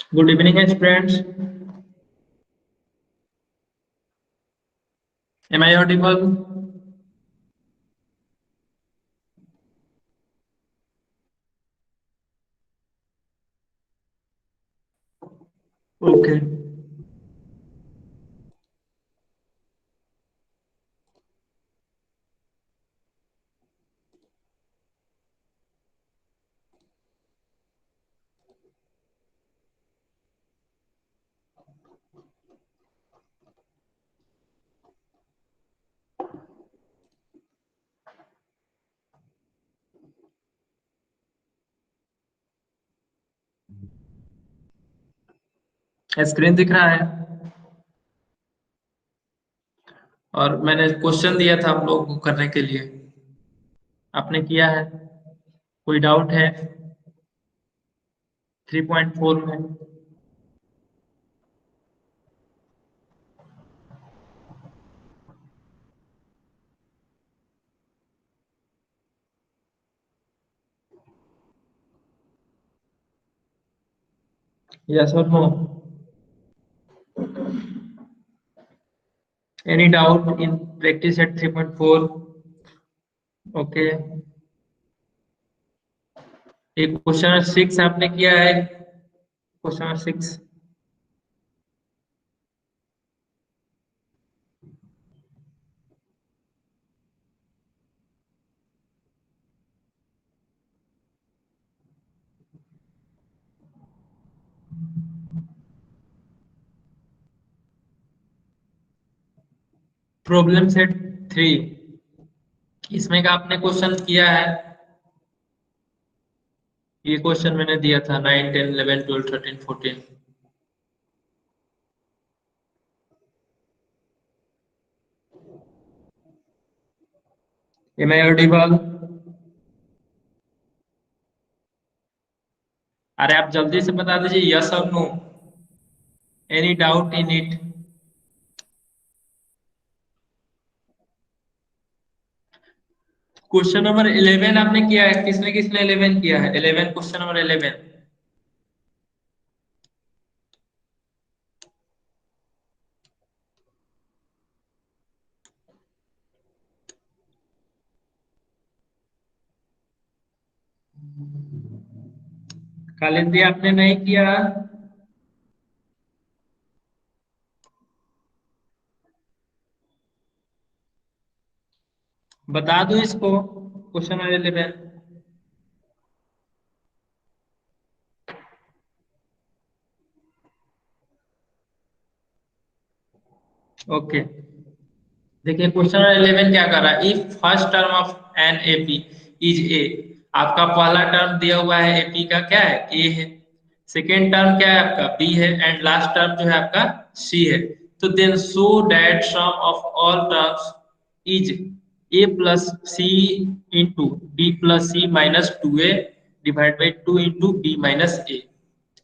Good evening, students. Am I audible? Okay. Screen दिख रहा है और मैंने क्वेश्चन दिया था आप लोगों को करने के लिए। आपने किया है? कोई डाउट है 3.4 में? यस और no? Any doubt in practice at 3.4? Okay. एक क्वेश्चन 6 आपने किया है? क्वेश्चन 6। प्रॉब्लम सेट 3, इसमें का आपने क्वेश्चन किया है? ये क्वेश्चन मैंने दिया था 9, 10, 11, 12, 13, 14। Am I audible? अरे आप जल्दी से बता दीजिए यस और no. Any doubt in it? Question number 11 आपने किया है? किसने किसने 11 किया है? 11, क्वेश्चन नंबर 11। कालिंदी आपने नहीं किया? बता दो इसको, क्वेश्चन नंबर 11। ओके। देखिए क्वेश्चन नंबर 11 क्या कर रहा है? If first term of an AP is a. आपका पहला टर्म दिया हुआ है एपी का, क्या है? ए है। सेकेंड टर्म क्या है आपका? बी है। एंड लास्ट टर्म जो है आपका सी है। तो then show that sum of all terms is a plus c into b plus c minus 2a divide by 2 into b minus a.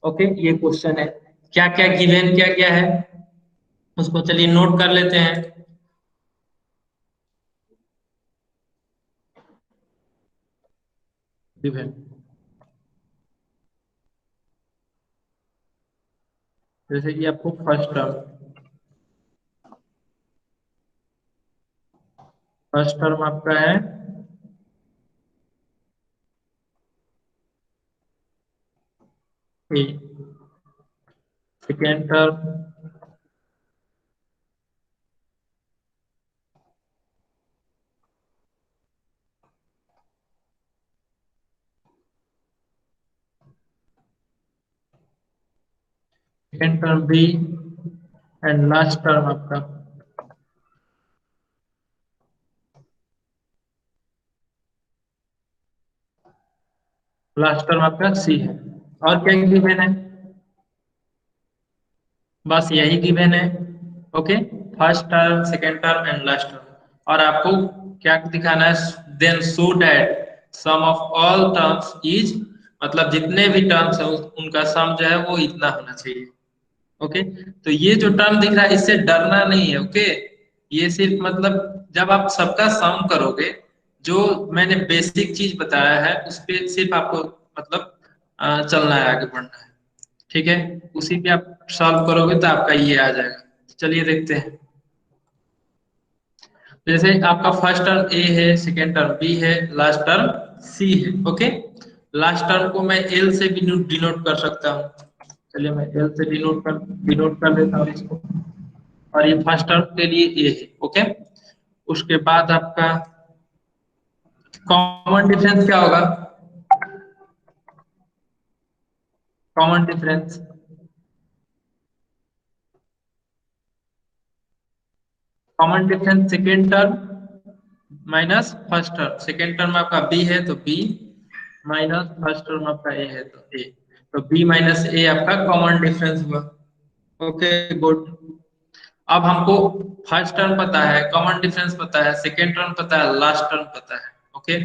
Okay, ये क्वेश्चन है। क्या क्या गिवन क्या क्या है उसको चलिए नोट कर लेते हैं। गिवन जैसे कि आपको फर्स्ट टर्म आपका है a. Second term b. And last term आपका सी है। और क्या गिवन है? बस यही गिवन है। Okay, first term, second term and last term. और आपको क्या दिखाना है? Then show that sum of all terms is, मतलब जितने भी टर्म्स है उनका सम जो है वो इतना होना चाहिए। ओके, तो ये जो टर्म दिख रहा है इससे डरना नहीं है। ओके, ये सिर्फ मतलब जब आप सबका सम करोगे, जो मैंने बेसिक चीज बताया है उस पे सिर्फ आपको मतलब चलना है, आगे बढ़ना है। ठीक है, उसी पे आप सॉल्व करोगे तो आपका ये आ जाएगा। चलिए देखते हैं। जैसे आपका फर्स्ट टर्म ए है, सेकेंड टर्म बी है, लास्ट टर्म सी है। ओके, लास्ट टर्म को मैं एल से भी डिनोट कर सकता हूँ। चलिए मैं एल से डिनोट कर देता हूँ इसको। और ये फर्स्ट टर्म के लिए ए है। ओके, उसके बाद आपका कॉमन डिफरेंस क्या होगा? Common difference, common difference second term minus first term. Second term आपका बी है तो बी, माइनस फर्स्ट टर्म आपका ए है तो ए। तो बी माइनस ए आपका कॉमन डिफरेंस हुआ। Okay good. अब हमको फर्स्ट टर्म पता है, कॉमन डिफरेंस पता है, सेकेंड टर्म पता है, लास्ट टर्म पता है। ओके,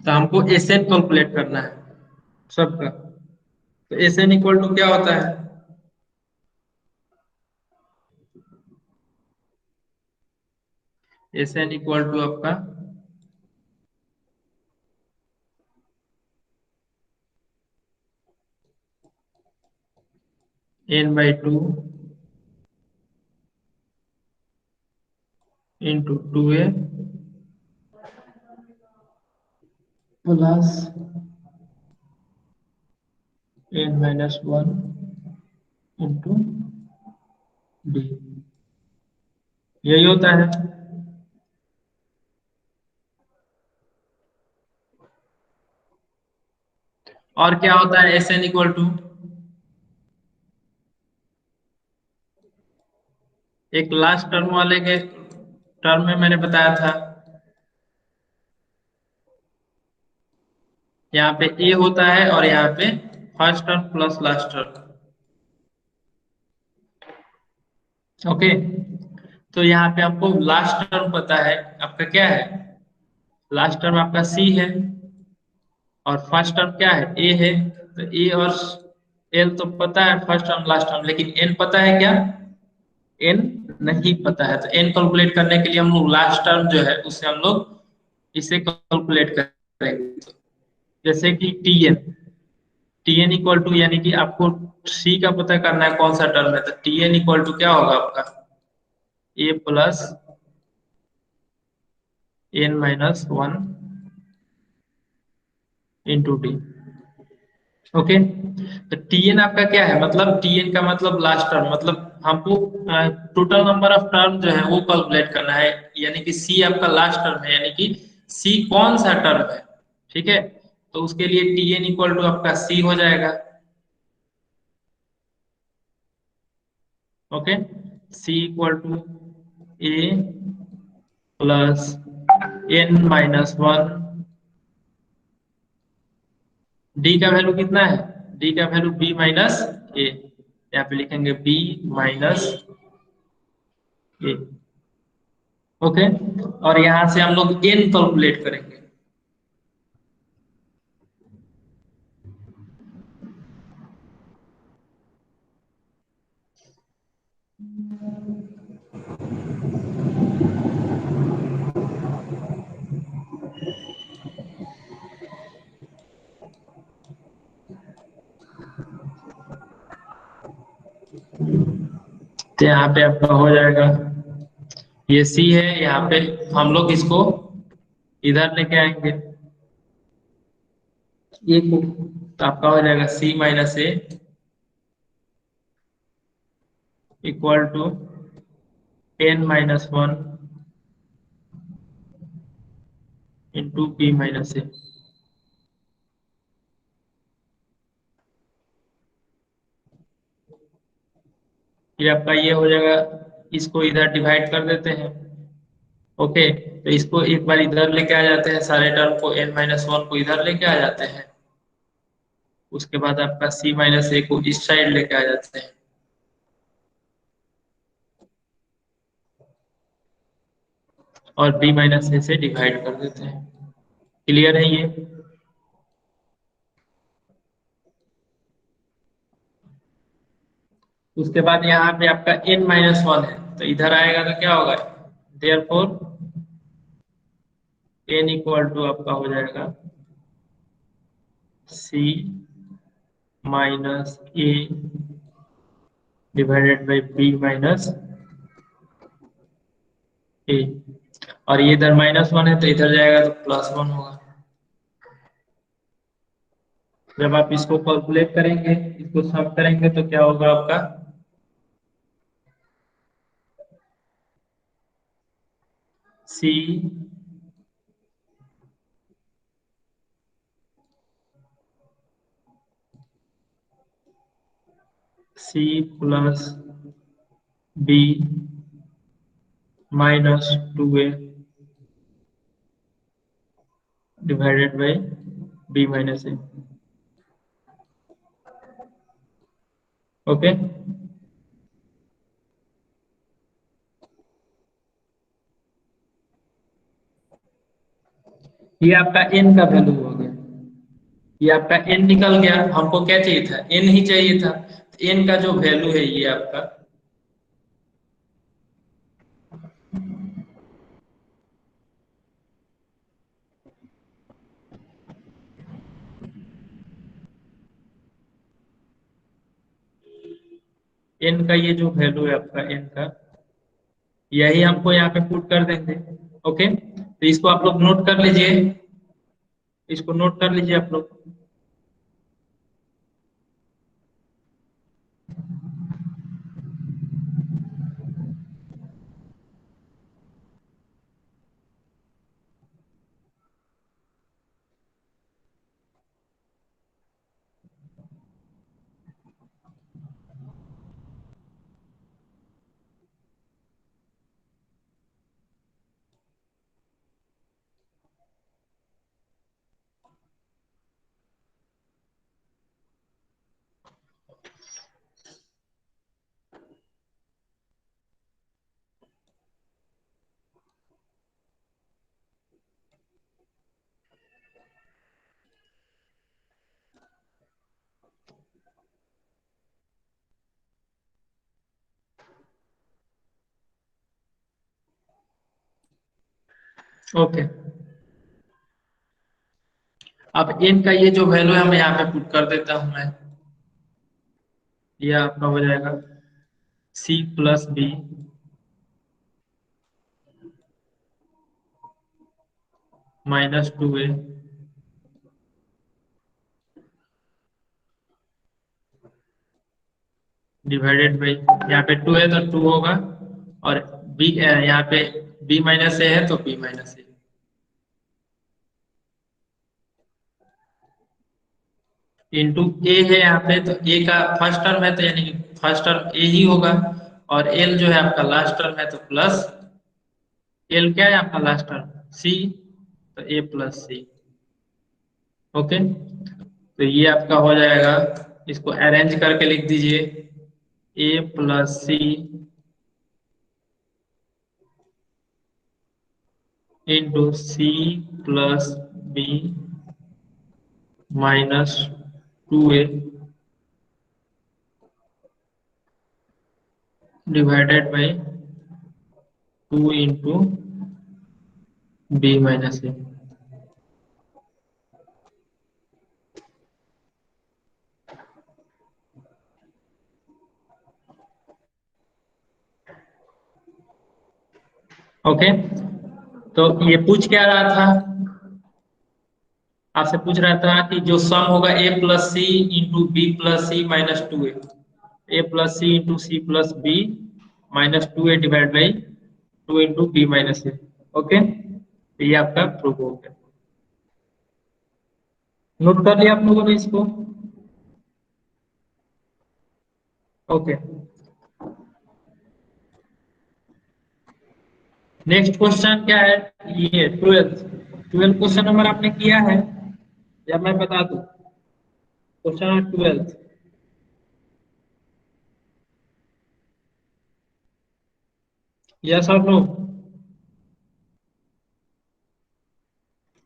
तो हमको एस एन कैलकुलेट करना है सबका। तो एस एन इक्वल टू क्या होता है? एस एन इक्वल टू आपका n/2 into 2a plus n-1 into D, यही होता है। और क्या होता है एस एन इक्वल टू? एक लास्ट टर्म वाले के टर्म में मैंने बताया था, यहाँ पे ए होता है और यहाँ पे first term plus last term. Okay, तो यहाँ पे आपको लास्ट टर्म पता है, आपका क्या है? लास्ट टर्म आपका सी है और फर्स्ट टर्म क्या है? ए है। तो ए और एल तो पता है, फर्स्ट टर्म लास्ट टर्म, लेकिन एन पता है क्या? एन नहीं पता है। तो एन कैलकुलेट करने के लिए हम लोग लास्ट टर्म जो है उससे हम लोग इसे कैलकुलेट करेंगे। जैसे कि t n, t n equal to, यानी कि आपको सी का पता करना है कौन सा टर्म है, तो टी एन इक्वल टू क्या होगा आपका? A plus n-1 into d. Okay, तो टीएन आपका क्या है? मतलब टीएन का मतलब लास्ट टर्म, मतलब हमको टोटल नंबर ऑफ टर्म जो है वो कैलकुलेट करना है। यानी कि सी आपका लास्ट टर्म है, यानी कि सी कौन सा टर्म है। ठीक है, तो उसके लिए टीएन इक्वल टू आपका सी हो जाएगा। Okay, c equal to a plus n-1। D का वैल्यू कितना है? डी का वैल्यू बी माइनस ए, यहाँ पे लिखेंगे बी माइनस ए। ओके, और यहां से हम लोग एन कैलकुलेट करेंगे। तो यहाँ पे आपका हो जाएगा, ये सी है, यहाँ पे हम लोग इसको इधर लेके आएंगे ए को, तो आपका हो जाएगा c minus a equal to n-1 into b minus a. ये आपका ये हो जाएगा, इसको इधर डिवाइड कर देते हैं। ओके, तो इसको एक बार इधर लेके आ जाते हैं, सारे टर्म को n-1 को इधर लेके आ जाते हैं। उसके बाद आपका सी माइनस ए को इस साइड लेके आ जाते हैं, और बी माइनस ए से डिवाइड कर देते हैं। क्लियर है ये? उसके बाद यहाँ पे आपका n-1 है, तो इधर आएगा तो क्या होगा? देयरफॉर एन इक्वल टू आपका हो जाएगा c minus a divided by b minus a. और ये इधर -1 है तो इधर जाएगा तो +1 होगा। जब आप इसको कैलकुलेट करेंगे, इसको सम करेंगे तो क्या होगा आपका c c plus b -2a divided by b minus a. Okay, ये आपका एन का वैल्यू हो गया। ये आपका एन निकल गया। हमको क्या चाहिए था? एन ही चाहिए था। एन का जो वैल्यू है ये आपका एन का ये जो वैल्यू है आपका एन का, यही हमको यहाँ पे पुट कर देंगे। ओके, तो इसको आप लोग नोट कर लीजिए। इसको नोट कर लीजिए आप लोग। ओके, अब एन का ये जो वैल्यू है मैं यहाँ पे पुट कर देता हूँ मैं। ये आपका हो जाएगा c plus b -2a divided by, यहाँ पे 2 है तो 2 होगा, और बी यहाँ पे बी माइनस ए है तो बी माइनस ए इंटू ए है यहाँ पे, तो ए का फर्स्ट टर्म है तो यानी कि फर्स्ट टर्म ए ही होगा, और एल जो है आपका लास्ट टर्म है तो प्लस एल क्या है आपका लास्ट टर्म सी, तो ए प्लस सी। ओके, तो ये आपका हो जाएगा। इसको अरेंज करके लिख दीजिए a plus c into c plus b -2a divided by 2 into b minus a. Okay, तो ये पूछ क्या रहा था? आपसे पूछ रहा था कि जो सम होगा a plus c into b plus c -2a, a plus c into c plus b -2a divide by 2 into b minus a. Okay, तो ये आपका प्रूफ हो गया। नोट कर लिया आप लोगों ने इसको? ओके, नेक्स्ट क्वेश्चन क्या है? ये 12th क्वेश्चन नंबर आपने किया है या मैं बता दूं? Question number 12। यस और नो?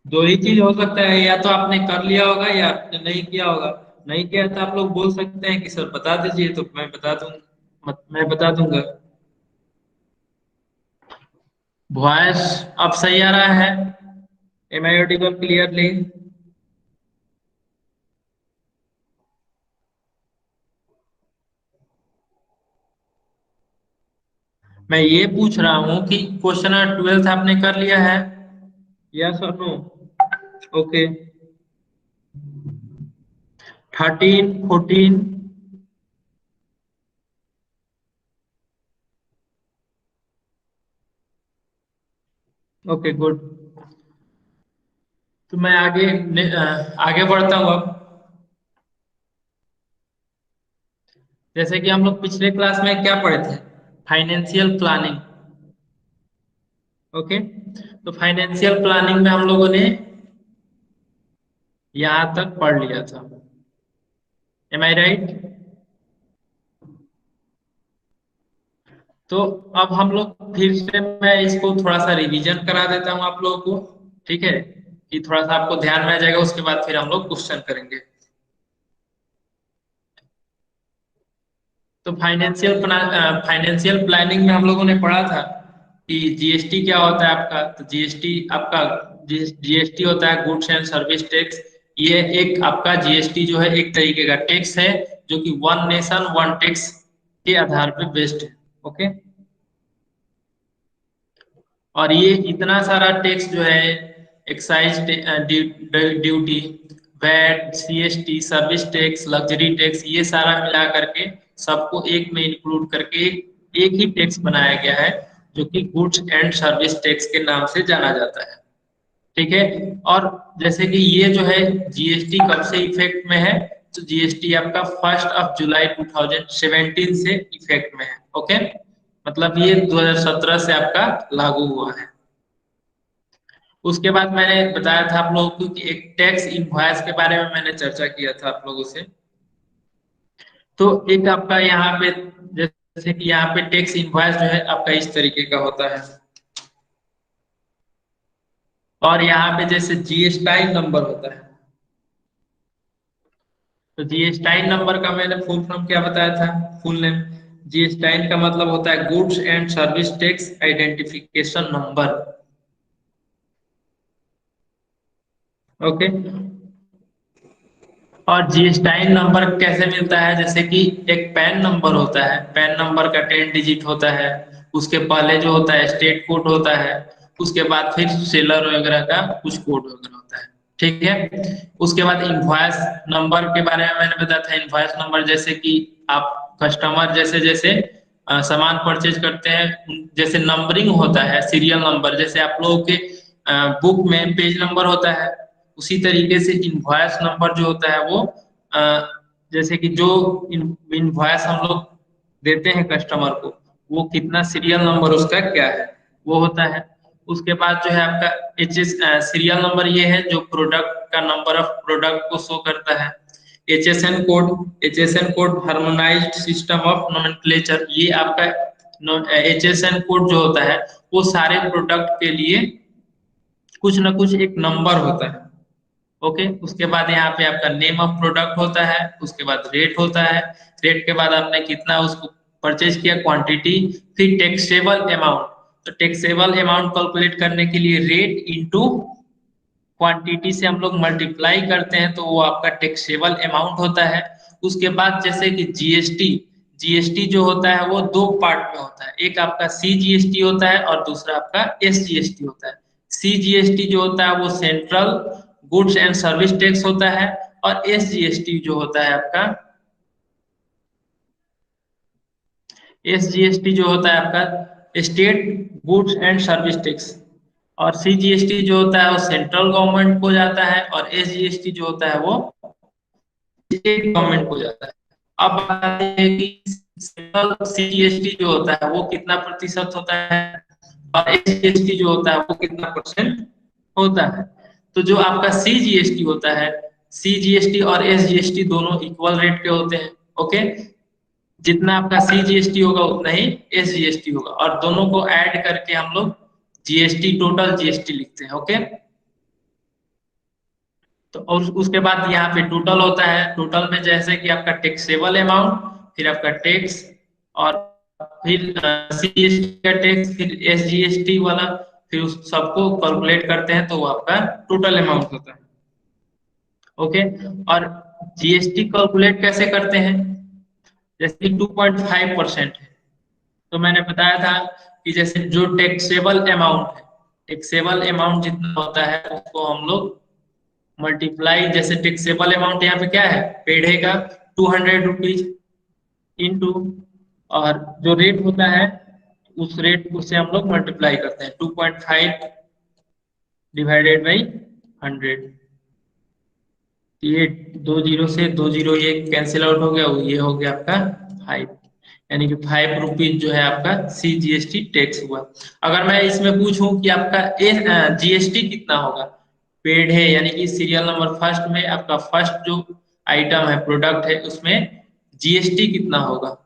दो ही चीज हो सकता है, या तो आपने कर लिया होगा या आपने नहीं किया होगा। नहीं किया तो आप लोग बोल सकते हैं कि सर बता दीजिए, तो मैं बता दूं, मैं बता दूंगा। वॉइस अब सही आ रहा है? Am I audible clearly? मैं ये पूछ रहा हूँ कि क्वेश्चन नंबर 12 आपने कर लिया है? यस और नो? ओके। 13, 14। Okay good. तो मैं आगे बढ़ता हूँ अब। जैसे कि हम लोग पिछले क्लास में क्या पढ़े थे? Financial planning. ओके। तो फाइनेंशियल प्लानिंग में हम लोगों ने यहाँ तक पढ़ लिया था। एम आई राइट? तो अब हम लोग फिर से मैं इसको थोड़ा सा रिवीजन करा देता हूँ आप लोगों को। ठीक है, कि थोड़ा सा आपको ध्यान में आ जाएगा, उसके बाद फिर हम लोग क्वेश्चन करेंगे। तो फाइनेंशियल प्लानिंग में हम लोगों ने पढ़ा था कि जीएसटी क्या होता है आपका। तो जीएसटी आपका जीएसटी होता है गुड्स एंड सर्विस टैक्स। ये एक आपका जीएसटी जो है एक तरीके का टैक्स है, जो कि वन नेशन वन टैक्स के आधार पे बेस्ड है। ओके। और ये इतना सारा टैक्स जो है, excise duty, VAT, CST, service tax, luxury tax, ये सारा मिला करके सबको एक में इंक्लूड करके एक ही टैक्स बनाया गया है, जो कि गुड्स एंड सर्विस टैक्स के नाम से जाना जाता है। ठीक है। और जैसे कि ये जो है जीएसटी कब से इफेक्ट में है, तो जीएसटी आपका 1 जुलाई 2017 से इफेक्ट में है। ओके। मतलब ये 2017 से आपका लागू हुआ है। उसके बाद मैंने बताया था आप लोगों को कि एक टैक्स इनवॉइस के बारे में मैंने चर्चा किया था आप लोगों से। तो एक आपका यहाँ पे, जैसे कि यहाँ पे टैक्स इनवॉइस जो है आपका इस तरीके का होता है। और यहाँ पे जैसे जीएसटी नंबर होता है। तो जीएसटी नंबर का मैंने फुल फॉर्म क्या बताया था? Full name. जीएसटी का मतलब होता है goods and service tax identification number. Okay. और जीएसटी नंबर कैसे मिलता है? जैसे कि एक पैन नंबर होता है, पैन नंबर का 10 डिजिट होता है। उसके पहले जो होता है स्टेट कोड होता है। उसके बाद फिर सेलर वगैरह का कुछ कोड वगैरह होता है। ठीक है। उसके बाद इनवॉइस नंबर के बारे में मैंने बताया था। इनवॉइस नंबर जैसे कि आप कस्टमर जैसे जैसे सामान परचेज करते हैं, जैसे नंबरिंग होता है, सीरियल नंबर, जैसे आप लोगों के बुक में पेज नंबर होता है, उसी तरीके से इनवॉइस नंबर जो होता है वो अ, जैसे कि जो इनवॉइस हम लोग देते हैं कस्टमर को, वो कितना सीरियल नंबर उसका क्या है, वो होता है। उसके बाद जो है आपका सीरियल नंबर ये है जो प्रोडक्ट का नंबर ऑफ प्रोडक्ट को शो करता है। HSN code harmonised system of nomenclature, ये आपका एचएसएन कोड जो होता है वो सारे प्रोडक्ट के लिए कुछ ना कुछ एक नंबर होता है। ओके। उसके बाद यहाँ पे आपका नेम ऑफ प्रोडक्ट होता है। उसके बाद रेट होता है। रेट के बाद आपने कितना उसको परचेज किया, क्वांटिटी। फिर टैक्सेबल अमाउंट। तो टैक्सेबल अमाउंट कैलकुलेट करने के लिए रेट इनटू क्वांटिटी से हम लोग मल्टीप्लाई करते हैं, तो वो आपका टैक्सेबल अमाउंट होता है। उसके बाद जैसे कि जीएसटी, जीएसटी जो होता है वो दो पार्ट में होता है। एक आपका सीजीएसटी होता है और दूसरा आपका एसजीएसटी होता है। सीजीएसटी जो होता है वो central goods and service tax होता है। और एसजीएसटी जो होता है आपका, एसजीएसटी जो होता है आपका state goods and service tax. और सीजीएसटी जो होता है वो सेंट्रल गवर्नमेंट को जाता है, और एसजीएसटी जो होता है वो स्टेट गवर्नमेंट को जाता है। अब बात है कि सेंट्रल सीजीएसटी जो होता है वो कितना प्रतिशत होता है, और एसजीएसटी जो होता है वो कितना परसेंट होता है। तो जो आपका सीजीएसटी होता है, सीजीएसटी और एसजीएसटी दोनों इक्वल रेट के होते हैं। ओके। जितना आपका सीजीएसटी होगा उतना ही एसजीएसटी होगा, और दोनों को ऐड करके हम लोग जीएसटी, टोटल जीएसटी लिखते हैं। ओके। तो और उसके बाद यहाँ पे टोटल होता है। टोटल में जैसे कि आपका टैक्सेबल अमाउंट, फिर आपका टैक्स, और फिर सीजीएसटी का टैक्स, फिर एसजीएसटी वाला, फिर उस सबको कैलकुलेट करते हैं तो वो आपका टोटल अमाउंट होता है। ओके। और जीएसटी कैलकुलेट कैसे करते हैं? जैसे 2.5% है, तो मैंने बताया था कि जैसे जो टैक्सेबल अमाउंट है, टैक्सेबल अमाउंट जितना होता है उसको हम लोग मल्टीप्लाई, जैसे टैक्सेबल अमाउंट यहाँ पे क्या है, पेड है का 200 रुपीज इंटू, और जो रेट होता है उस रेट को से हम लोग मल्टीप्लाई करते हैं 2.5 डिवाइडेड बाई 100। ये दो जीरो से दो जीरो ये कैंसिल आउट हो गया, ये हो गया आपका 5, यानी कि 5 रुपीज जो है आपका CGST टैक्स हुआ। अगर मैं इसमें पूछूं कि आपका जीएसटी कितना होगा, पेड है यानी कि सीरियल नंबर फर्स्ट में आपका फर्स्ट जो आइटम है, प्रोडक्ट है, उसमें जीएसटी कितना होगा?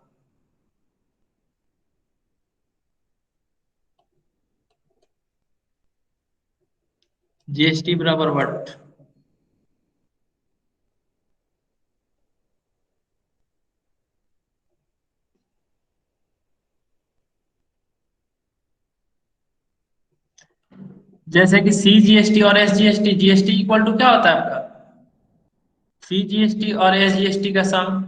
जीएसटी बराबर व्हाट? जैसे कि CGST और SGST, जीएसटी इक्वल टू क्या होता है आपका, CGST और SGST का sum.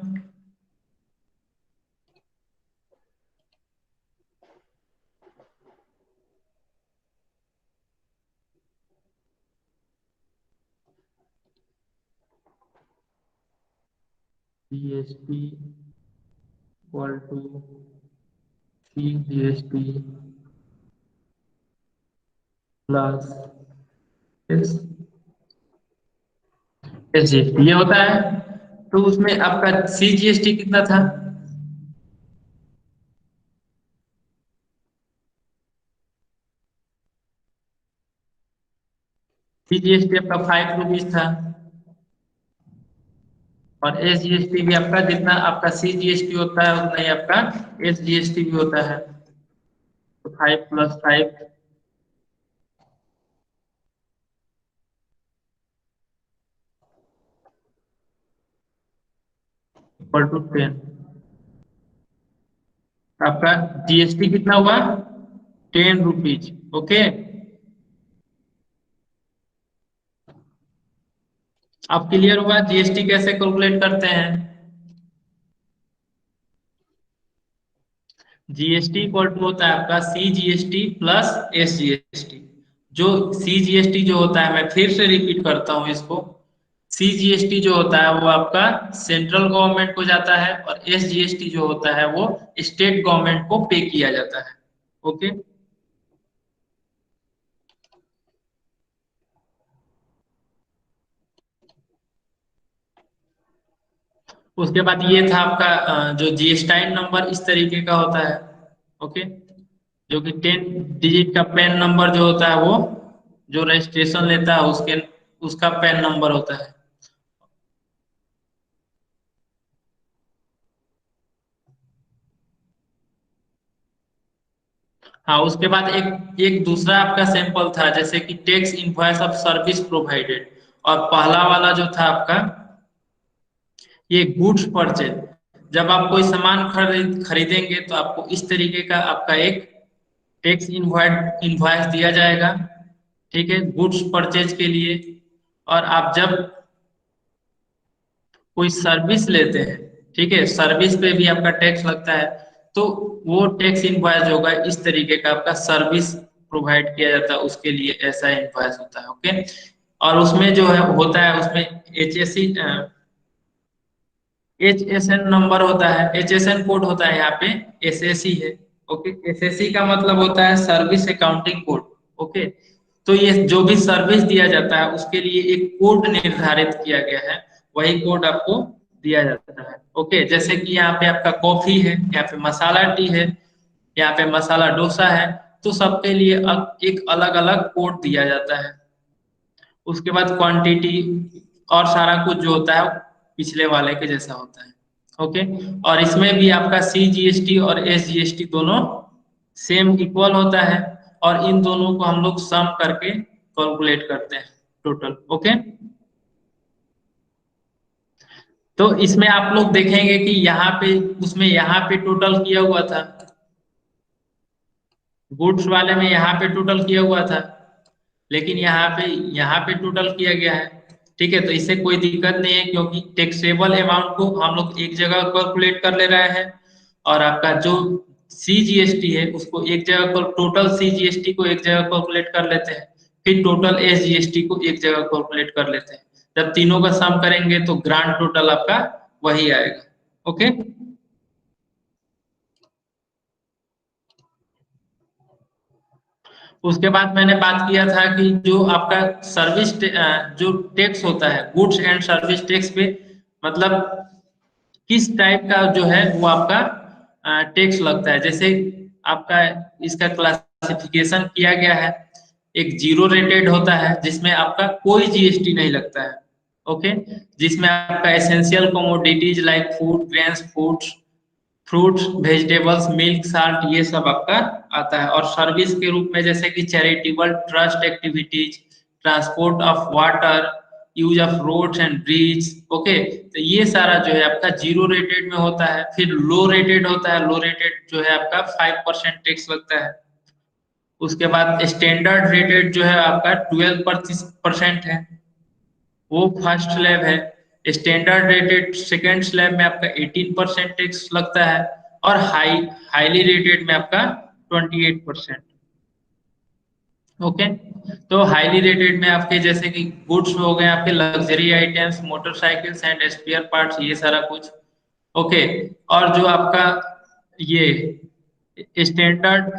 GST equal to CGST plus SGST, ये होता है। तो उसमें आपका CGST कितना था? CGST आपका 5 रुपीज था, और SGST भी आपका जितना आपका CGST होता है उतना ही आपका SGST भी होता है। तो 5 + 5 इक्वल टू 10। आपका जीएसटी कितना हुआ? 10 रुपीज। ओके। अब क्लियर हुआ जीएसटी कैसे कैलकुलेट करते हैं? जीएसटी इक्वल टू होता है आपका CGST प्लस SGST। जो CGST जो होता है, मैं फिर से रिपीट करता हूँ इसको, CGST जो होता है वो आपका सेंट्रल गवर्नमेंट को जाता है, और SGST जो होता है वो स्टेट गवर्नमेंट को पे किया जाता है। ओके। उसके बाद ये था आपका जो जीएसटाइन नंबर इस तरीके का होता है। ओके। जो कि 10 डिजिट का पैन नंबर जो होता है वो जो रजिस्ट्रेशन लेता है उसके उसका पैन नंबर होता है। हाँ, उसके बाद एक एक दूसरा आपका सैंपल था, जैसे कि tax invoice of service provided, और पहला वाला जो था आपका ये गुड्स परचेज। जब आप कोई सामान खरीदेंगे तो आपको इस तरीके का आपका एक टैक्स इनवॉइस इनवॉइस दिया जाएगा, ठीक है, गुड्स परचेज के लिए। और आप जब कोई सर्विस लेते हैं, ठीक है, सर्विस पे भी आपका टैक्स लगता है, तो वो टैक्स इनवॉइस होगा इस तरीके का, आपका सर्विस प्रोवाइड किया जाता है उसके लिए ऐसा इनवॉइस होता है। ओके। और उसमें जो है होता है उसमें HSN नंबर होता है, HSN कोड होता है, यहाँ पे SSC है। ओके। SSC का मतलब होता है सर्विस अकाउंटिंग कोड। ओके। तो ये जो भी सर्विस दिया जाता है उसके लिए एक कोड निर्धारित किया गया है, वही कोड आपको दिया जाता है। ओके। जैसे कि यहाँ पे आपका कॉफी है, यहाँ पे मसाला टी है, यहाँ पे मसाला डोसा है, तो सबके लिए एक अलग अलग कोड दिया जाता है। उसके बाद क्वांटिटी और सारा कुछ जो होता है पिछले वाले के जैसा होता है। ओके। और इसमें भी आपका CGST और SGST दोनों सेम इक्वल होता है, और इन दोनों को हम लोग सम करके कैलकुलेट करते हैं टोटल। ओके। तो इसमें आप लोग देखेंगे कि यहाँ पे उसमें यहाँ पे टोटल किया हुआ था, गुड्स वाले में यहाँ पे टोटल किया हुआ था, लेकिन यहाँ पे टोटल किया गया है। ठीक है, तो इससे कोई दिक्कत नहीं है, क्योंकि टैक्सेबल अमाउंट को हम लोग एक जगह कैलकुलेट कर ले रहे हैं, और आपका जो सीजीएसटी है उसको एक जगह पर, टोटल सीजीएसटी को एक जगह कैलकुलेट कर लेते हैं, फिर टोटल एसजीएसटी को एक जगह कैलकुलेट कर लेते हैं। जब तीनों का सम करेंगे तो ग्रांड टोटल आपका वही आएगा। ओके। उसके बाद मैंने बात किया था कि जो आपका जो टैक्स होता है गुड्स एंड सर्विस टैक्स पे, मतलब किस टाइप का जो है वो आपका टैक्स लगता है। जैसे आपका इसका क्लासिफिकेशन किया गया है, एक जीरो रेटेड होता है जिसमें आपका कोई जीएसटी नहीं लगता है। ओके, जिसमें आपका essential commodities like food grains fruits vegetables milk salt ये सब आपका आता है। और सर्विस के रूप में जैसे कि charitable trust activities, transport of water, use of roads and bridge. Okay, तो ये सारा जो है आपका जीरो रेटेड में होता है। फिर लो रेटेड होता है, लो रेटेड जो है आपका 5% टैक्स लगता है। उसके बाद स्टैंडर्ड रेटेड जो है आपका 12% है, वो फर्स्ट स्लैब है। स्टैंडर्ड रेटेड सेकंड स्लैब में आपका 18% टैक्स लगता है, और हाईली रेटेड में आपका 28%। ओके, तो हाईली रेटेड में आपके जैसे कि गुड्स हो गए, आपके luxury items, motorcycles and spare parts, ये सारा कुछ। ओके, और जो आपका ये स्टैंडर्ड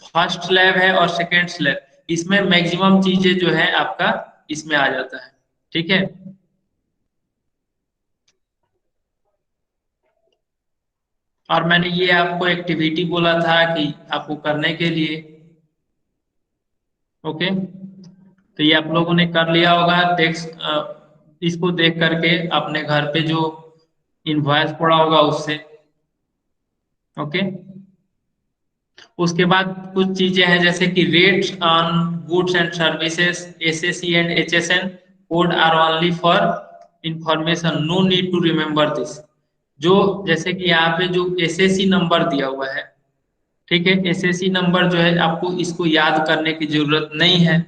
फर्स्ट स्लैब है और सेकंड स्लैब, इसमें मैक्सिमम चीजें जो है आपका इसमें आ जाता है। ठीक है, और मैंने ये आपको एक्टिविटी बोला था कि आपको करने के लिए। ओके, तो ये आप लोगों ने कर लिया होगा टेक्स्ट, इसको देख करके अपने घर पे जो इनवॉइस पड़ा होगा उससे। ओके, उसके बाद कुछ चीजें हैं जैसे कि rates on goods and services, SSC and HSN code are only for information, no need to remember this. जो जैसे कि यहाँ पे जो एसएससी नंबर दिया हुआ है, ठीक है, एसएससी नंबर जो है आपको इसको याद करने की जरूरत नहीं है।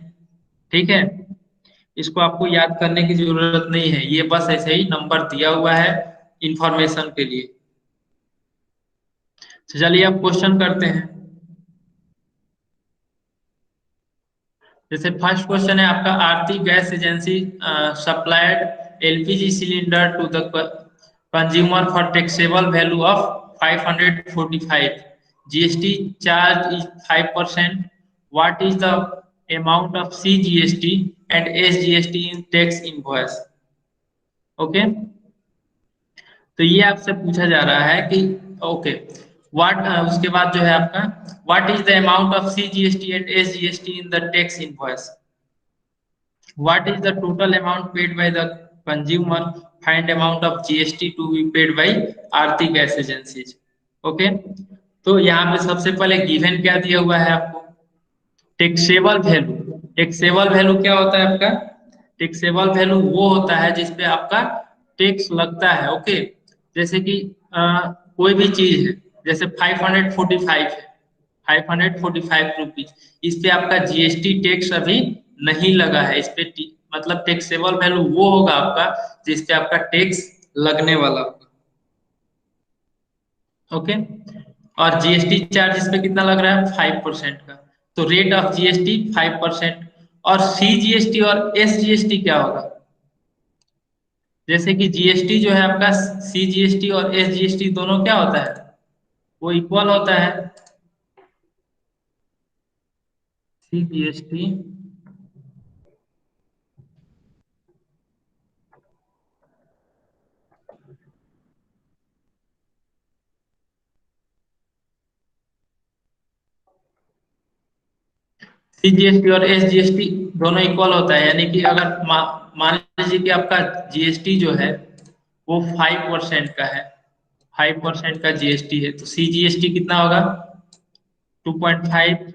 ठीक है, इसको आपको याद करने की जरूरत नहीं है, ये बस ऐसे ही नंबर दिया हुआ है इंफॉर्मेशन के लिए। तो चलिए अब क्वेश्चन करते हैं। जैसे फर्स्ट क्वेश्चन है आपका, Aarti gas agency supplied LPG cylinder to the consumer for taxable value of 545, GST charge is 5%, what is the amount of CGST and SGST in tax invoice. Okay, तो ये आपसे पूछा जा रहा है कि ओके व्हाट, उसके बाद जो है आपका, what is the amount of CGST and SGST in the tax invoice, what is the total amount paid by the consumer, find amount of GST to be paid by Aarti gas agencies. Okay, तो यहाँ पे सबसे पहले given क्या दिया हुआ है आपको, टैक्सेबल वैल्यू। टैक्सेबल वैल्यू क्या होता है आपका, टैक्सेबल वैल्यू वो होता है जिसपे आपका टैक्स लगता है। ओके, जैसे कि कोई भी चीज है, जैसे 545 है, 545 रुपीज, इस पे आपका जीएसटी टैक्स अभी नहीं लगा है। इस पे मतलब टैक्सेबल वैल्यू वो होगा आपका जिस पे आपका टैक्स लगने वाला होगा। ओके, और जीएसटी चार्ज इस पे कितना लग रहा है, 5% का। तो रेट ऑफ जीएसटी 5%। और सीजीएसटी और एसजीएसटी क्या होगा, जैसे कि जीएसटी जो है आपका, सीजीएसटी और एसजीएसटी दोनों क्या होता है, वो इक्वल होता है। सीजीएसटी सीजीएसटी और एसजीएसटी दोनों इक्वल होता है, यानी कि अगर मान लीजिए कि आपका जीएसटी जो है वो 5% का है, 5% का जीएसटी है, तो सीजीएसटी कितना होगा, 2.5।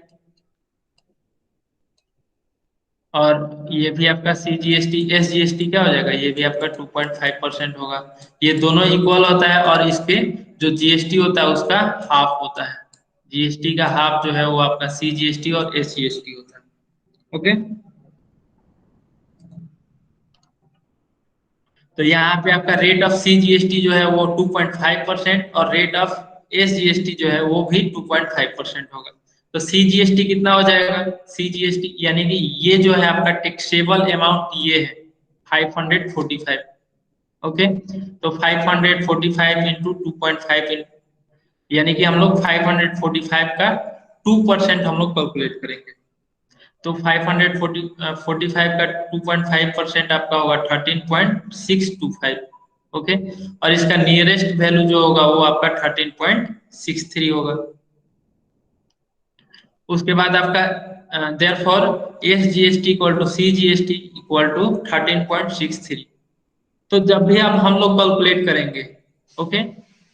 और ये भी आपका सीजीएसटी एसजीएसटी क्या हो जाएगा, ये भी आपका 2.5% होगा। ये दोनों इक्वल होता है, और इसके जो जीएसटी होता है उसका हाफ होता है। जीएसटी का हाफ जो है वो आपका सीजीएसटी और एसजीएसटी होता है। ओके, तो यहाँ पे आपका रेट ऑफ सीजीएसटी जो है वो 2.5% और रेट ऑफ एसजीएसटी जो है वो भी 2.5% होगा। तो सीजीएसटी कितना हो जाएगा? सीजीएसटी यानी कि ये जो है आपका टैक्सेबल अमाउंट ये है 545। ओके, तो 545 इंटू 2.5 यानी कि हम लोग 545 का 2% हम लोग कैलकुलेट करेंगे। तो 545 का 2.5% आपका होगा 13.625। ओके, और इसका नियरेस्ट वैल्यू जो होगा वो आपका 13.63 होगा। उसके बाद आपका therefore S G S T equal to C G S T equal to 13.63। तो जब भी आप हम लोग कैलकुलेट करेंगे, ओके,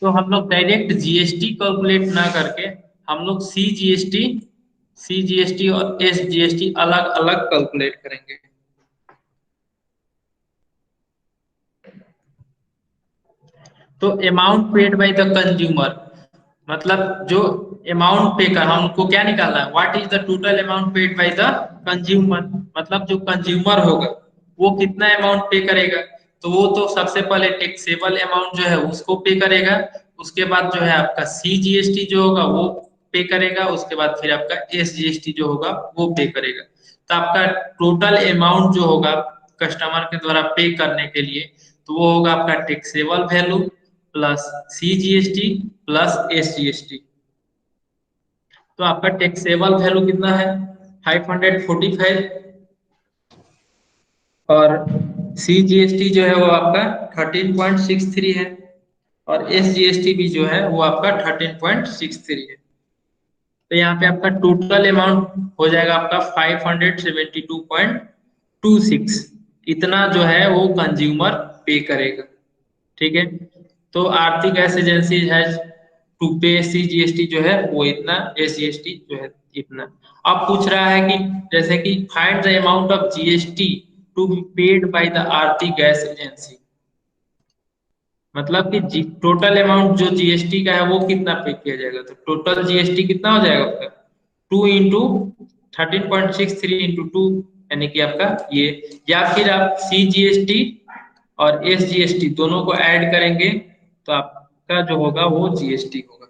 तो हम लोग डायरेक्ट जीएसटी कैलकुलेट ना करके हम लोग सीजीएसटी और एसजीएसटी अलग अलग कैलकुलेट करेंगे। तो amount paid by the consumer मतलब जो अमाउंट पे कर हमको क्या निकालना है, what is the total amount paid by the consumer, मतलब जो कंज्यूमर होगा वो कितना अमाउंट पे करेगा। तो वो तो सबसे पहले टैक्सेबल अमाउंट जो है उसको पे करेगा, उसके बाद जो है आपका सीजीएसटी जो होगा वो पे करेगा, उसके बाद फिर आपका एसजीएसटी जो होगा वो पे करेगा। तो आपका टोटल अमाउंट जो होगा कस्टमर के द्वारा पे करने के लिए, तो वो होगा आपका taxable value plus CGST plus SGST. तो आपका टैक्सेबल वैल्यू कितना है 545 और सीजीएसटी जो है वो आपका 13.63 है और एसजीएसटी भी जो है वो आपका 13.63 है। तो यहाँ पे आपका टोटल अमाउंट हो जाएगा आपका 572.26। इतना जो है वो कंज्यूमर पे करेगा। ठीक है, तो आर्थिक गैस एजेंसी है टू पे सीजीएसटी जो है वो इतना, एसजीएसटी जो है इतना। अब पूछ रहा है कि जैसे कि find the amount of GST to be paid by the Arthik gas agency, मतलब कि टोटल अमाउंट जो जीएसटी का है वो कितना पे किया जाएगा। तो टोटल जीएसटी कितना हो जाएगा आपका 2 इंटू 13.63 इंटू 2 यानी कि आपका ये, या फिर आप सीजीएसटी और एसजीएसटी दोनों को ऐड करेंगे तो आपका जो होगा वो जीएसटी होगा।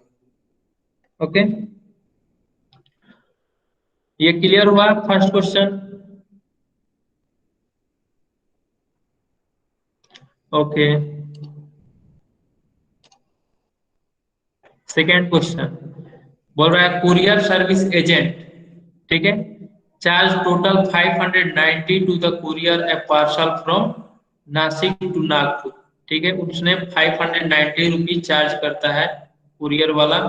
ओके, ये क्लियर हुआ first question? Okay, second question बोल रहा है कुरियर सर्विस एजेंट, ठीक है, charge total 590 to the courier a parcel from Nashik to Nagpur. ठीक है, उसने 590 रुपीज चार्ज करता है कुरियर वाला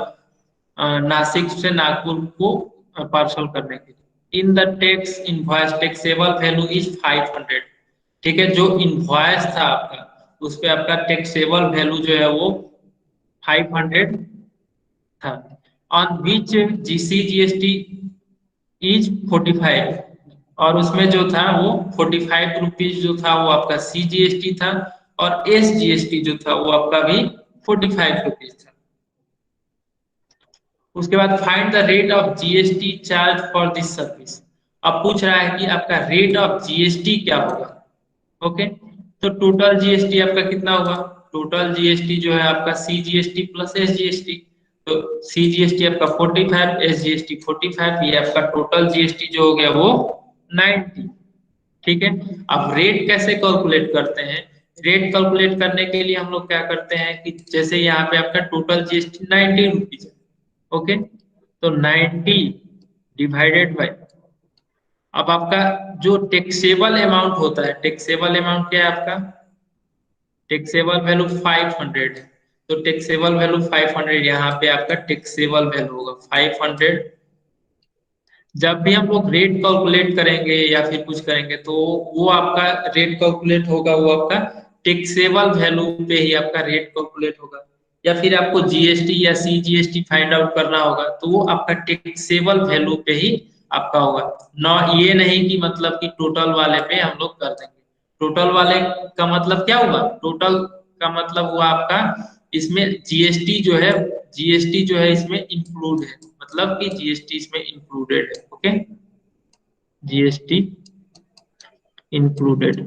नासिक से नागपुर को पार्सल करने के लिए। In the tax invoice taxable value is 500। ठीक है, जो इनवॉइस था आपका उस पे आपका टैक्सेबल वैल्यू जो है वो 500 था, ऑन विच जीसीजीएसटी इज 45। और उसमें जो था वो 45 रुपीज जो था वो आपका सीजीएसटी था और एसजीएसटी जो था वो आपका भी 45 रुपीज था। उसके बाद find the rate of GST charge for this service. अब पूछ रहा है कि आपका रेट ऑफ जीएसटी क्या होगा। ओके, तो टोटल जीएसटी आपका कितना होगा, टोटल जीएसटी जो है आपका सीजीएसटी प्लस एसजीएसटी। तो सीजीएसटी आपका 45, एसजीएसटी 45, ये आपका टोटल जीएसटी जो हो गया वो 90। ठीक है, अब रेट कैसे कैलकुलेट करते हैं, रेट कैलकुलेट करने के लिए हम लोग क्या करते हैं कि जैसे यहाँ पे आपका टोटल जीएसटी 90 रुपीज है। ओके, तो 90 डिवाइडेड बाय, अब आपका जो टैक्सेबल अमाउंट होता है, टैक्सेबल अमाउंट क्या है आपका, टैक्सेबल वैल्यू 500 है। तो टैक्सेबल वैल्यू 500 यहाँ पे आपका टैक्सेबल वैल्यू होगा 500। जब भी हम लोग रेट कैलकुलेट करेंगे या फिर कुछ करेंगे तो वो आपका रेट कैलकुलेट होगा, वो आपका टैक्सेबल वैल्यू पे ही आपका रेट कैलकुलेट होगा। या फिर आपको जीएसटी या सीजीएसटी फाइंड आउट करना होगा तो वो आपका टैक्सेबल वैल्यू पे ही आपका होगा। ना ये नहीं कि मतलब कि टोटल वाले पे हम लोग कर देंगे। टोटल वाले का मतलब क्या हुआ, टोटल का मतलब हुआ आपका इसमें जीएसटी जो है, जीएसटी जो है इसमें इंक्लूड है, मतलब कि जीएसटी इसमें इंक्लूडेड है। Okay, GST included.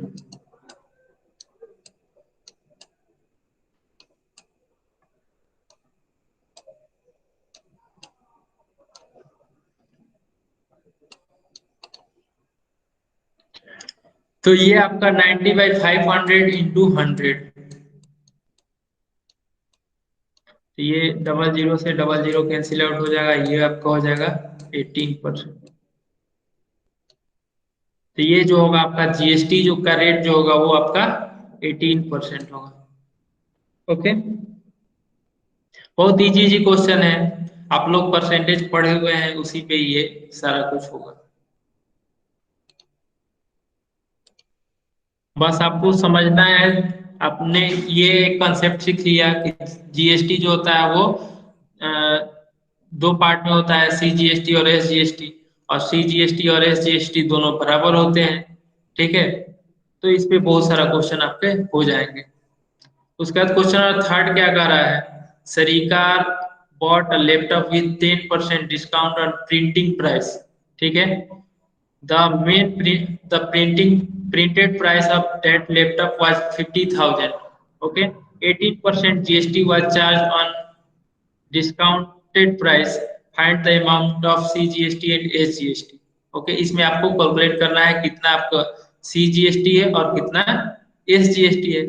तो ये आपका 90/500 इंटू 100, तो ये 00 से 00 कैंसिल आउट हो जाएगा, ये आपका हो जाएगा 18%। तो ये जो होगा आपका जीएसटी जो का रेट जो होगा वो आपका 18% होगा। ओके, बहुत इजी इजी क्वेश्चन है, आप लोग परसेंटेज पढ़े हुए हैं, उसी पे ये सारा कुछ होगा। बस आपको समझना है, आपने ये कंसेप्ट सीख लिया कि जीएसटी जो होता है वो अ, दो पार्ट में होता है, सीजीएसटी और एसजीएसटी, और सीजीएसटी और एसजीएसटी दोनों बराबर होते हैं। ठीक है, तो इस पे बहुत सारा क्वेश्चन आपके हो जाएंगे। उसके बाद क्वेश्चन नंबर थर्ड क्या कह रहा है, सरिकार bought a laptop with 10% discount on printing price. ठीक है, the printed price of that laptop was 50,000. Okay, 18% GST was charged on discounted price. Find the amount of CGST and SGST. Okay, इसमें आपको calculate करना है कितना आपका CGST है और कितना एसजीएसटी है।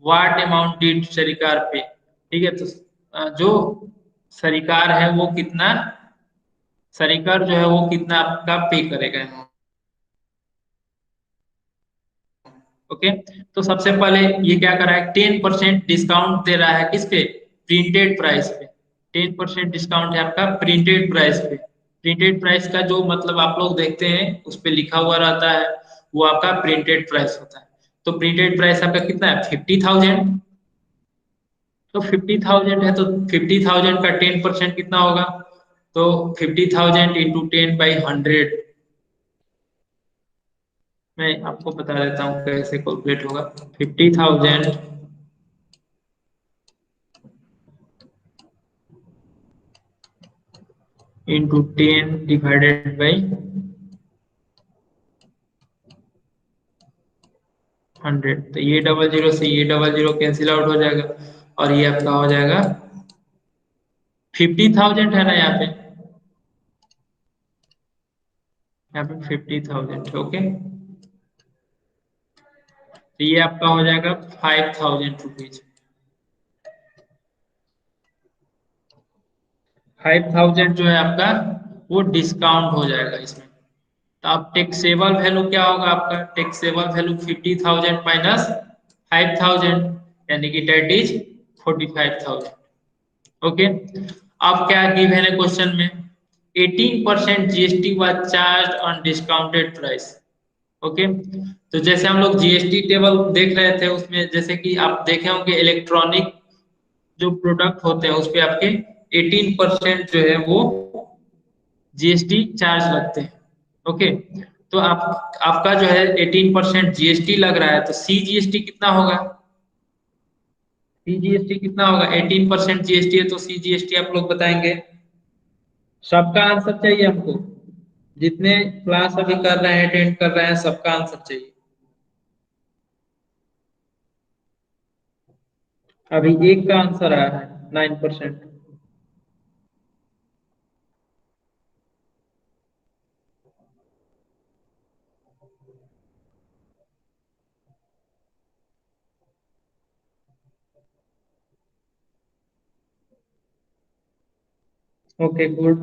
व्हाट अमाउंट डिड सरकार पे। ठीक है, तो जो सरकार है वो कितना, सरकार जो है वो कितना आपका पे करेगा। ओके, तो सबसे पहले ये क्या कर रहा है, 10% डिस्काउंट दे रहा है किस पे, प्रिंटेड प्राइस पे। 10% डिस्काउंट है आपका प्रिंटेड प्राइस पे। प्रिंटेड प्राइस का जो मतलब आप लोग देखते हैं उस पे लिखा हुआ रहता है, वो आपका प्रिंटेड प्राइस होता है। तो प्रिंटेड प्राइस आपका कितना है, 50,000। तो 50,000 है तो 50,000 का 10% कितना होगा, तो 50,000 इंटू 10/100। मैं आपको बता देता हूँ कैसे कैलकुलेट होगा। 50,000 इंटू 10/100, तो ये 00 से ये 00 कैंसिल आउट हो जाएगा, और ये आपका हो जाएगा 50,000 है ना यहाँ पे, यहाँ पे 50,000। ओके, तो ये आपका हो जाएगा 5,000 रुपीज। 5,000 जो है आपका वो डिस्काउंट हो जाएगा इसमें। तो अब टैक्सेबल वैल्यू क्या होगा आपका, टैक्सेबल वैल्यू 50,000 माइनस 5,000, यानी कि डेट इज 45,000। ओके, अब क्या गिवन है क्वेश्चन में, 18% GST was charge on discounted price. Okay, तो जैसे हम लोग जीएसटी टेबल देख रहे थे उसमें, जैसे कि आप देखे होंगे इलेक्ट्रॉनिक जो प्रोडक्ट होते हैं उस पे आपके 18% जो है वो जीएसटी चार्ज लगते हैं। ओके, तो आप आपका जो है 18% जीएसटी लग रहा है, तो सीजीएसटी कितना होगा, सीजीएसटी कितना होगा, 18% जीएसटी है तो सीजीएसटी आप लोग बताएंगे। सबका आंसर चाहिए हमको, जितने क्लास अभी कर रहे हैं, अटेंड कर रहे हैं, सबका आंसर चाहिए। अभी एक का आंसर आया है 9%। Okay, good.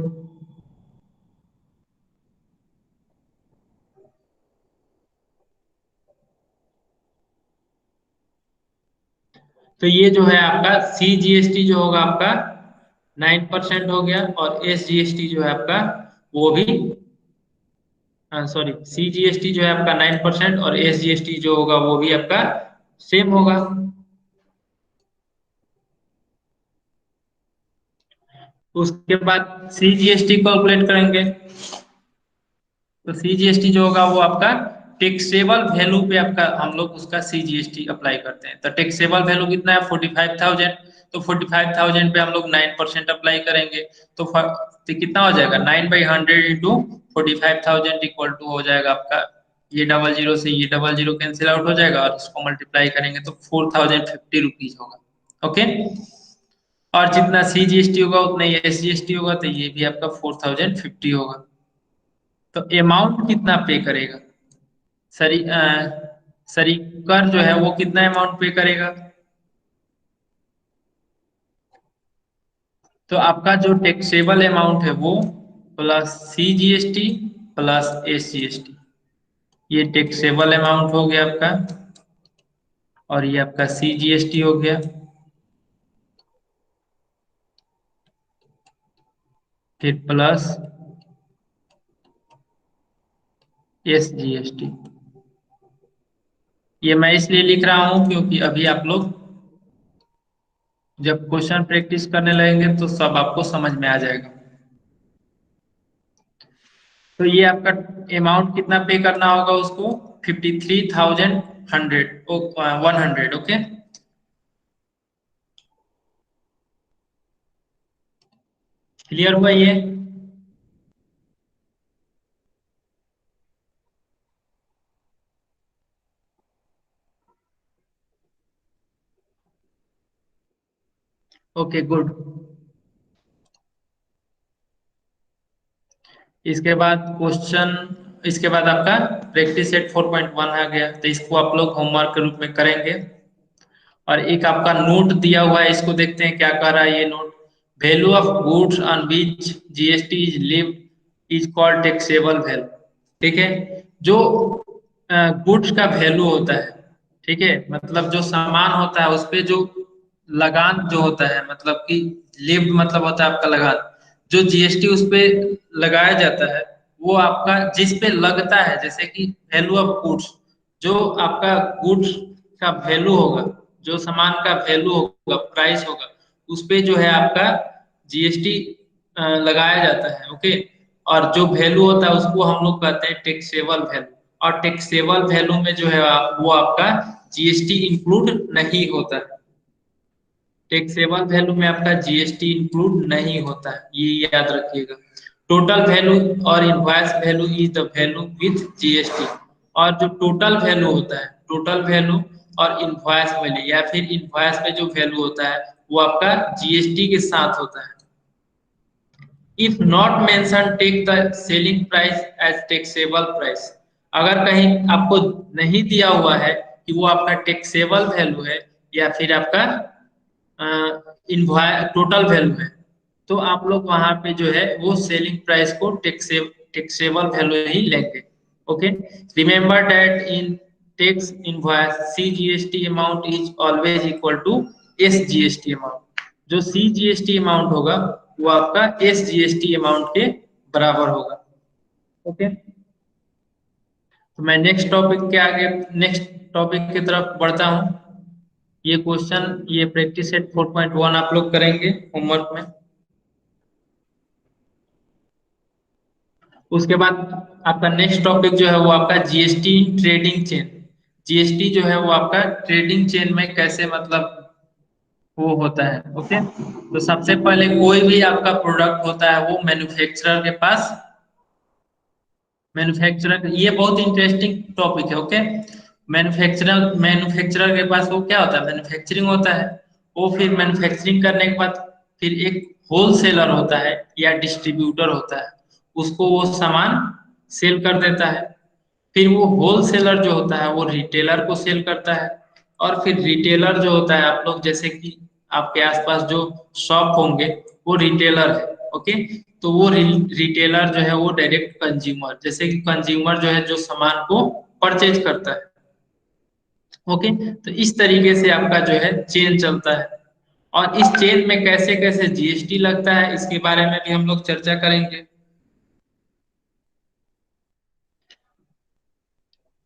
तो ये जो है आपका सीजीएसटी जो होगा आपका 9% हो गया, और एसजीएसटी जो है आपका वो भी, सॉरी, सीजीएसटी जो है आपका 9% और एसजीएसटी जो होगा वो भी आपका सेम होगा। उसके बाद सीजीएसटी कैलकुलेट करेंगे, तो सीजीएसटी जो होगा वो आपका टैक्सेबल वैल्यू पे आपका हम लोग उसका सीजीएसटी अप्लाई करते हैं। तो टैक्सेबल वैल्यू कितना है, 45,000। तो 45,000 पे हम लोग 9% अप्लाई करेंगे, तो कितना हो जाएगा 9/100 इंटू 45,000 इक्वल टू हो जाएगा आपका, ये 00 से ये 00 कैंसिल आउट हो जाएगा और इसको मल्टीप्लाई करेंगे तो 4,050 होगा। ओके, और जितना CGST होगा उतना ही SGST होगा, तो ये भी आपका 4,050 होगा। तो अमाउंट कितना पे करेगा सरी सरीकर जो है वो कितना अमाउंट पे करेगा? तो आपका जो टैक्सेबल अमाउंट है वो प्लस CGST प्लस SGST, ये टैक्सेबल अमाउंट हो गया आपका, और ये आपका CGST हो गया, फिर प्लस SGST। ये मैं इसलिए लिख रहा हूं क्योंकि अभी आप लोग जब क्वेश्चन प्रैक्टिस करने लगेंगे तो सब आपको समझ में आ जाएगा। तो ये आपका अमाउंट कितना पे करना होगा उसको, 53,100 ओके। क्लियर हुआ ये? Okay good. इसके बाद क्वेश्चन, इसके बाद आपका प्रैक्टिस सेट 4.1 आ गया, तो इसको आप लोग होमवर्क के रूप में करेंगे। और एक आपका नोट दिया हुआ है, इसको देखते हैं क्या कह रहा है ये note. Value of goods on which GST is lived is called taxable value. ठीक है, जो गुड्स का वैल्यू होता है, ठीक है, मतलब जो सामान होता है उस पे जो लगान जो होता है, मतलब कि लिव्ड मतलब होता है आपका लगान, जो GST उस पे लगाया जाता है वो आपका जिस पे लगता है, जैसे कि वैल्यू ऑफ गुड्स, जो आपका गुड्स का वैल्यू होगा, जो सामान का वैल्यू होगा, प्राइस होगा, उस पे जो है आपका GST लगाया जाता है। ओके, और जो वैल्यू होता है उसको हम लोग कहते हैं टैक्सेबल वैल्यू, और टैक्सेबल वैल्यू में जो है वो आपका GST इंक्लूड नहीं होता है। टैक्सेबल वैल्यू में आपका GST इंक्लूड नहीं होता है, ये याद रखिएगा। टोटल वैल्यू और invoice value is the value with GST। और जो टोटल वैल्यू होता है, टोटल वैल्यू और इनवॉइस वैल्यू या फिर इनवॉइस में जो वैल्यू होता है वो आपका GST के साथ होता है। If not mention take the selling price as taxable price. अगर कहीं आपको नहीं दिया हुआ है कि वो आपका टैक्सेबल वैल्यू है या फिर आपका इनवॉइस टोटल वैल्यू है, तो आप लोग वहां पे जो है वो सेलिंग प्राइस को टैक्सेबल वैल्यू ही लेंगे। Okay, remember that in tax invoice CGST amount is always equal to SGST amount. जो CGST अमाउंट होगा वो आपका SGST अमाउंट के बराबर होगा। ओके, तो मैं नेक्स्ट टॉपिक की तरफ बढ़ता हूँ। ये क्वेश्चन, ये प्रैक्टिस सेट 4.1 आप लोग करेंगे होमवर्क में। उसके बाद आपका नेक्स्ट टॉपिक जो है वो आपका GST ट्रेडिंग चेन। GST जो है वो आपका ट्रेडिंग चेन में कैसे मतलब वो होता है। ओके, तो सबसे पहले कोई भी आपका प्रोडक्ट होता है वो मैन्युफैक्चरर के पास, मैन्युफैक्चरर, ये बहुत इंटरेस्टिंग टॉपिक है। ओके, मैन्युफैक्चरर के पास वो क्या होता है, मैन्युफैक्चरिंग होता है। वो फिर मैन्युफैक्चरिंग करने के बाद फिर एक होलसेलर होता है या डिस्ट्रीब्यूटर होता है, उसको वो सामान सेल कर देता है। फिर वो होलसेलर जो होता है वो रिटेलर को सेल करता है, और फिर रिटेलर जो होता है, आप लोग जैसे कि आपके आसपास जो शॉप होंगे वो रिटेलर है। ओके, तो वो रिटेलर जो है वो डायरेक्ट कंज्यूमर, जैसे कि कंज्यूमर जो है जो सामान को परचेज करता है। ओके, तो इस तरीके से आपका जो है चेन चलता है, और इस चेन में कैसे कैसे GST लगता है इसके बारे में भी हम लोग चर्चा करेंगे।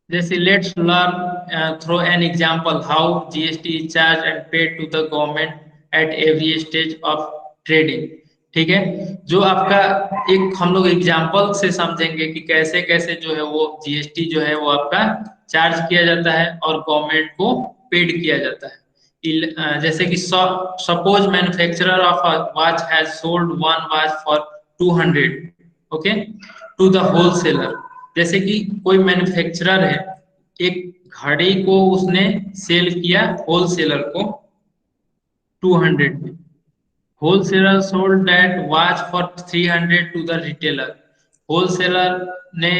जैसे let's learn through an example how GST is charge and paid to the government at every stage of trading. ठीक है, जो आपका एक हम लोग एग्जांपल से समझेंगे कि कैसे कैसे जो है वो GST जो है वो आपका चार्ज किया जाता है और गवर्नमेंट को पेड किया जाता है। जैसे कि suppose manufacturer of a watch has sold one watch for 200, okay, to the wholesaler. जैसे कि कोई मैन्युफैक्चरर है, एक घड़ी को उसने सेल किया होलसेलर को 200 में। Wholesaler sold that watch for 300 to the retailer. Wholesaler ने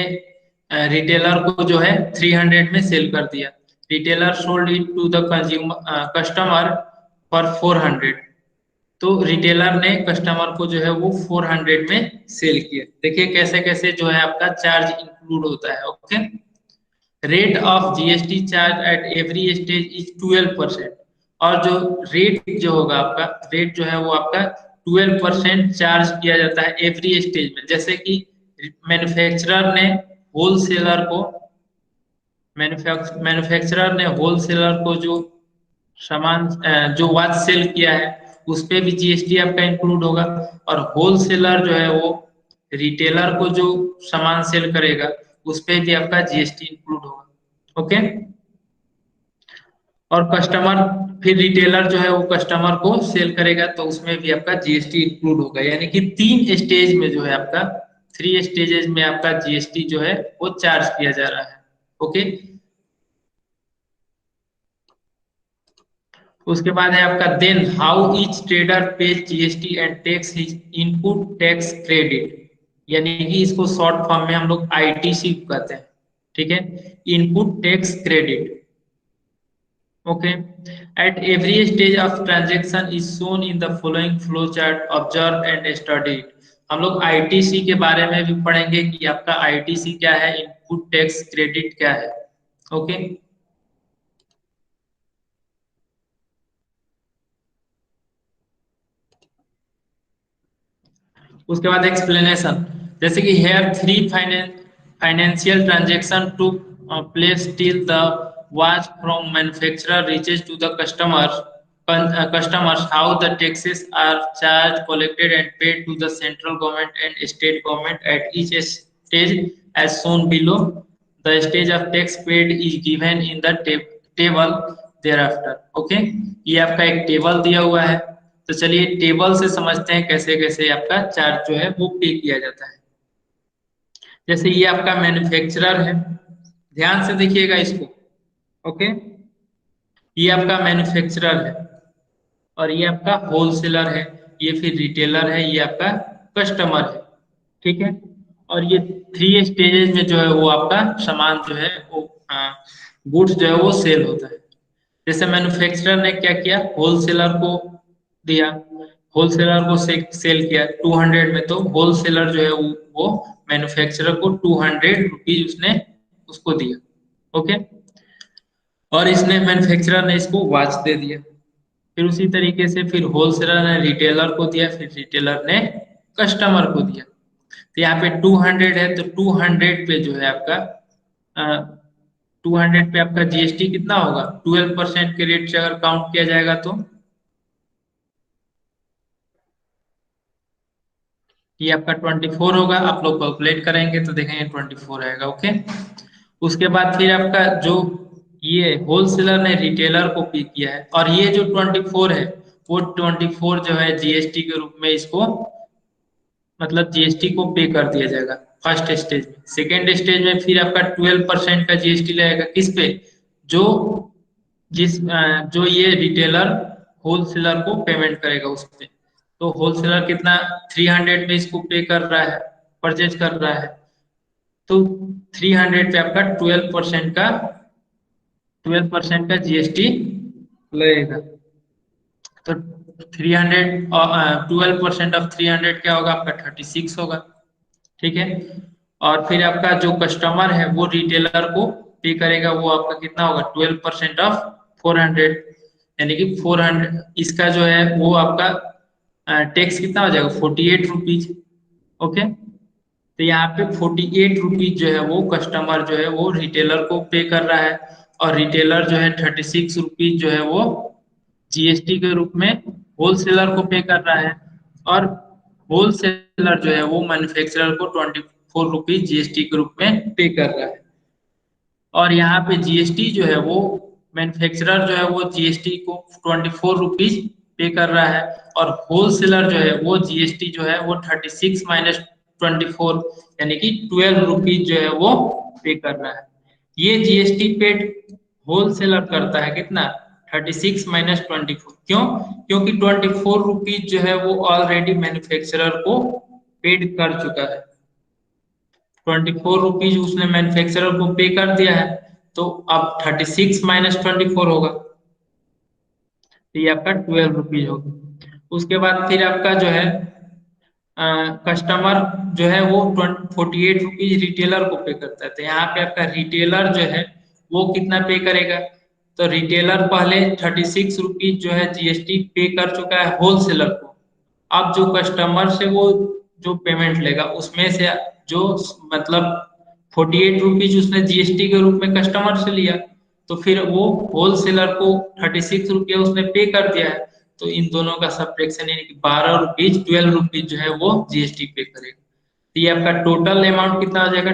रिटेलर को जो है 300 में सेल कर दिया। Retailer sold it to the consumer customer for 400। तो रिटेलर ने कस्टमर को जो है वो 400 में सेल किया। देखिए कैसे कैसे जो है आपका चार्ज इंक्लूड होता है। Okay, rate of GST charge at every stage is 12%। और जो रेट जो होगा आपका, रेट जो है वो आपका 12% चार्ज किया जाता है एवरी स्टेज में। जैसे कि मैन्युफैक्चरर ने होलसेलर को मैन्युफैक्चरर ने होलसेलर को जो सामान जो वॉच सेल किया है उस पे भी जीएसटी आपका इंक्लूड होगा। और होलसेलर जो है वो रिटेलर को जो सामान सेल करेगा उस पे भी आपका जीएसटी इंक्लूड होगा। ओके, और कस्टमर, फिर रिटेलर जो है वो कस्टमर को सेल करेगा तो उसमें भी आपका जीएसटी इंक्लूड होगा। यानी कि 3 स्टेज में जो है आपका, 3 स्टेजेस में आपका जीएसटी जो है वो चार्ज किया जा रहा है। ओके, उसके बाद है आपका then how each trader pays GST and takes his input tax credit. यानी कि इसको शॉर्ट फॉर्म में हम लोग आईटीसी कहते हैं। ठीक है, input tax credit. Okay, at every stage of transaction is shown in the following flow chart, observe and study it। हम लोग आईटीसी के बारे में भी पढ़ेंगे कि आपका आईटीसी क्या है, इनपुट टैक्स क्रेडिट क्या है। ओके, उसके बाद एक्सप्लेनेशन। जैसे कि here three financial transaction to place till the watch from manufacturer reaches to the customers, how the taxes are charged, collected and paid to the central government and state government at each stage as shown below। The stage of tax paid is given in the table thereafter। Okay, ये आपका एक table दिया हुआ है। तो चलिए table से समझते हैं कैसे कैसे आपका चार्ज जो है वो पे किया जाता है। जैसे ये आपका मैन्युफैक्चरर है, ध्यान से देखिएगा इसको। ओके, ये आपका मैन्युफैक्चरर है और ये आपका होलसेलर है, ये फिर रिटेलर है, ये आपका कस्टमर है। ठीक है, और ये 3 स्टेजेस में जो है वो आपका सामान जो है वो गुड्स जो है वो सेल होता है। जैसे मैन्युफैक्चरर ने क्या किया, होलसेलर को दिया, होलसेलर को सेल किया 200 में, तो होलसेलर जो है वो मैन्युफैक्चरर को 200 रुपीज उसने उसको दिया। ओके, और इसने मैन्युफैक्चरर ने इसको वॉच दे दिया। फिर उसी तरीके से फिर होलसेलर ने रिटेलर को दिया, फिर रिटेलर ने कस्टमर को दिया। तो यहाँ पे 200 है, तो 200 पे जो है आपका 200 पे आपका जीएसटी कितना होगा, 12% के रेट से अगर काउंट किया जाएगा तो ये आपका 24 होगा। आप लोग कैलकुलेट करेंगे तो देखेंगे 24 आएगा। ओके, उसके बाद फिर आपका जो ये होलसेलर ने रिटेलर को पे किया है, और ये जो 24 है वो 24 जो है जीएसटी के रूप में इसको, मतलब जीएसटी को पे कर दिया जाएगा फर्स्ट स्टेज में। सेकेंड स्टेज में फिर आपका 12% का जीएसटी लगेगा किस पे, जो जो ये रिटेलर होलसेलर को पेमेंट करेगा उस पे। तो होलसेलर कितना 300 में इसको पे कर रहा है, परचेज कर रहा है, तो 300 पे आपका 12% का जीएसटी लगेगा। तो 300 12% ऑफ 300 क्या होगा आपका 36 होगा। ठीक है, और फिर आपका जो कस्टमर है वो रिटेलर को पे करेगा, वो आपका कितना होगा 12% ऑफ 400, यानी कि 400 इसका जो है वो आपका टैक्स कितना हो जाएगा 48 रुपीज। ओके, तो यहाँ पे 48 रुपीज जो है वो कस्टमर जो है वो रिटेलर को पे कर रहा है, और रिटेलर जो है 36 रुपीज जो है वो जीएसटी के रूप में होलसेलर को पे कर रहा है, और होलसेलर जो है वो मैन्युफैक्चरर को 24 रुपीज जीएसटी के रूप में पे कर रहा है। और यहाँ पे जीएसटी जो है वो मैन्युफैक्चरर जो है वो जीएसटी को 24 रुपीज पे कर रहा है, और होलसेलर जो है वो जीएसटी जो है वो 36 माइनस 24 यानी कि 12 रुपीज जो है वो पे कर रहा है। ये जीएसटी पेड होलसेलर करता है कितना, 36 माइनस 24। क्यों? क्योंकि 24 रुपीज जो है वो ऑलरेडी मैन्युफैक्चरर को पेड कर चुका है। 24 रुपीज उसने मैन्युफैक्चरर को पे कर दिया है, तो अब 36 माइनस 24 होगा, तो ये आपका 12 रुपीज होगा। उसके बाद फिर आपका जो है कस्टमर जो है वो 48 रुपीज रिटेलर को पे करता है। तो यहाँ पे आपका रिटेलर जो है वो कितना पे करेगा, तो रिटेलर पहले 36 रुपीज जो है जीएसटी पे कर चुका है होलसेलर को। अब जो कस्टमर से वो जो पेमेंट लेगा उसमें से जो मतलब 48 रुपीज उसने जीएसटी के रूप में कस्टमर से लिया, तो फिर वो होलसेलर को 36 रुपया उसने पे कर दिया है, तो इन दोनों का सब्ट्रैक्शन यानी कि 12 रुपीज 12 रुपीज जो है वो जीएसटी पे करेगा। तो ये आपका टोटल अमाउंट कितना हो जाएगा,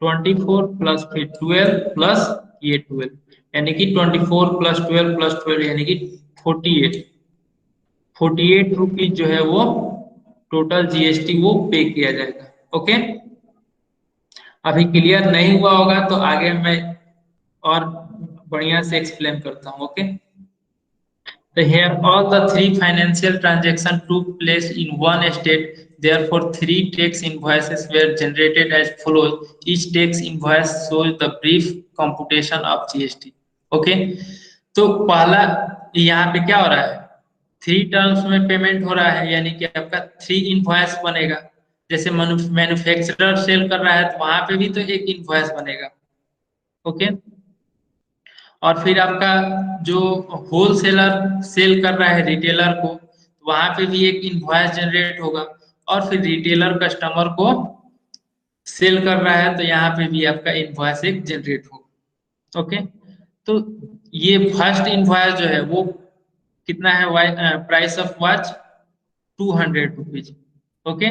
24 प्लस फिर 12 प्लस ये 12, यानी कि 24 प्लस 12 प्लस 12 यानी कि 48। 48 रुपीज जो है वो टोटल जीएसटी वो पे किया जाएगा। ओके, अभी क्लियर नहीं हुआ होगा तो आगे मैं और बढ़िया से एक्सप्लेन करता हूँ। Okay, so here all the three financial transactions took place in one state. Therefore, three tax invoices were generated as follows. Each tax invoice shows the brief computation of GST. Okay, तो पहला यहाँ पे क्या हो रहा है, three terms में payment हो रहा है, यानी कि आपका थ्री इनवॉइस बनेगा। जैसे मैन्युफैक्चरर सेल कर रहा है तो वहां पे भी तो एक इनवॉइस बनेगा। ओके, और फिर आपका जो होलसेलर सेल कर रहा है रिटेलर को, वहां पे भी एक इनवॉइस जनरेट होगा, और फिर रिटेलर कस्टमर को सेल कर रहा है तो यहाँ पे भी आपका इनवॉइस एक जनरेट होगा। ओके, तो ये फर्स्ट इनवॉइस जो है वो कितना है, price of watch 200 rupees. Okay,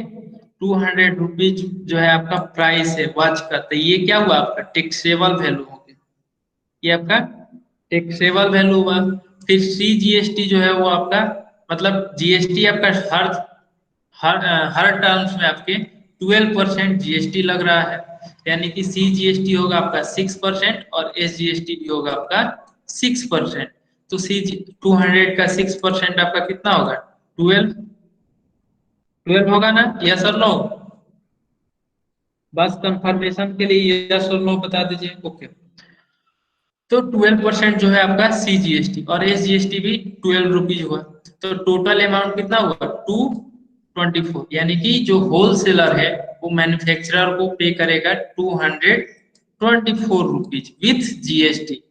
200 rupees जो है आपका प्राइस है वॉच का, तो ये क्या हुआ आपका टैक्सेबल वैल्यू हो गया, ये आपका टैक्सेबल वैल्यू हुआ। फिर सीजीएसटी जो है वो आपका मतलब जीएसटी आपका हर टर्म्स में आपके 12% जीएसटी लग रहा है, यानी कि सीजीएसटी होगा आपका 6% और एसजीएसटी भी होगा आपका 6%। तो सी 200 का 6% आपका कितना होगा, 12 12 होगा ना, यस और नो? बस कंफर्मेशन के लिए यस और नो बता दीजिए। ओके, तो 12% जो है आपका सीजीएसटी और एसजीएसटी भी 12 रुपीज हुआ, तो टोटल अमाउंट कितना हुआ 224, यानी कि जो होलसेलर है वो मैन्युफैक्चरर को पे करेगा 224 रुपीज विथ जीएसटी।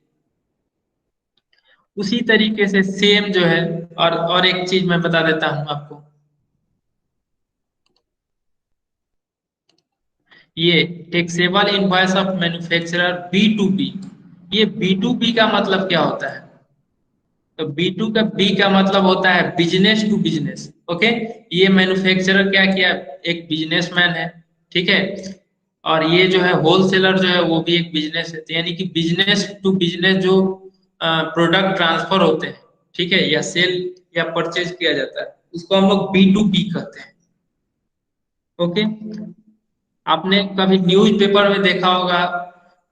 उसी तरीके से सेम जो है, और एक चीज मैं बता देता हूं आपको, ये taxable invoice of manufacturer B to B, ये बी टू बी का मतलब क्या होता है, तो बी टू का बी का मतलब होता है बिजनेस टू बिजनेस। ओके, ये मैन्युफैक्चरर क्या किया, एक बिजनेसमैन है, ठीक है, और ये जो है होलसेलर जो है वो भी एक बिजनेस है, तो यानी कि बिजनेस टू बिजनेस जो प्रोडक्ट ट्रांसफर होते हैं, ठीक है, या सेल या परचेज किया जाता है, उसको हम लोग बी टू बी कहते हैं। ओके, आपने कभी न्यूज पेपर में देखा होगा,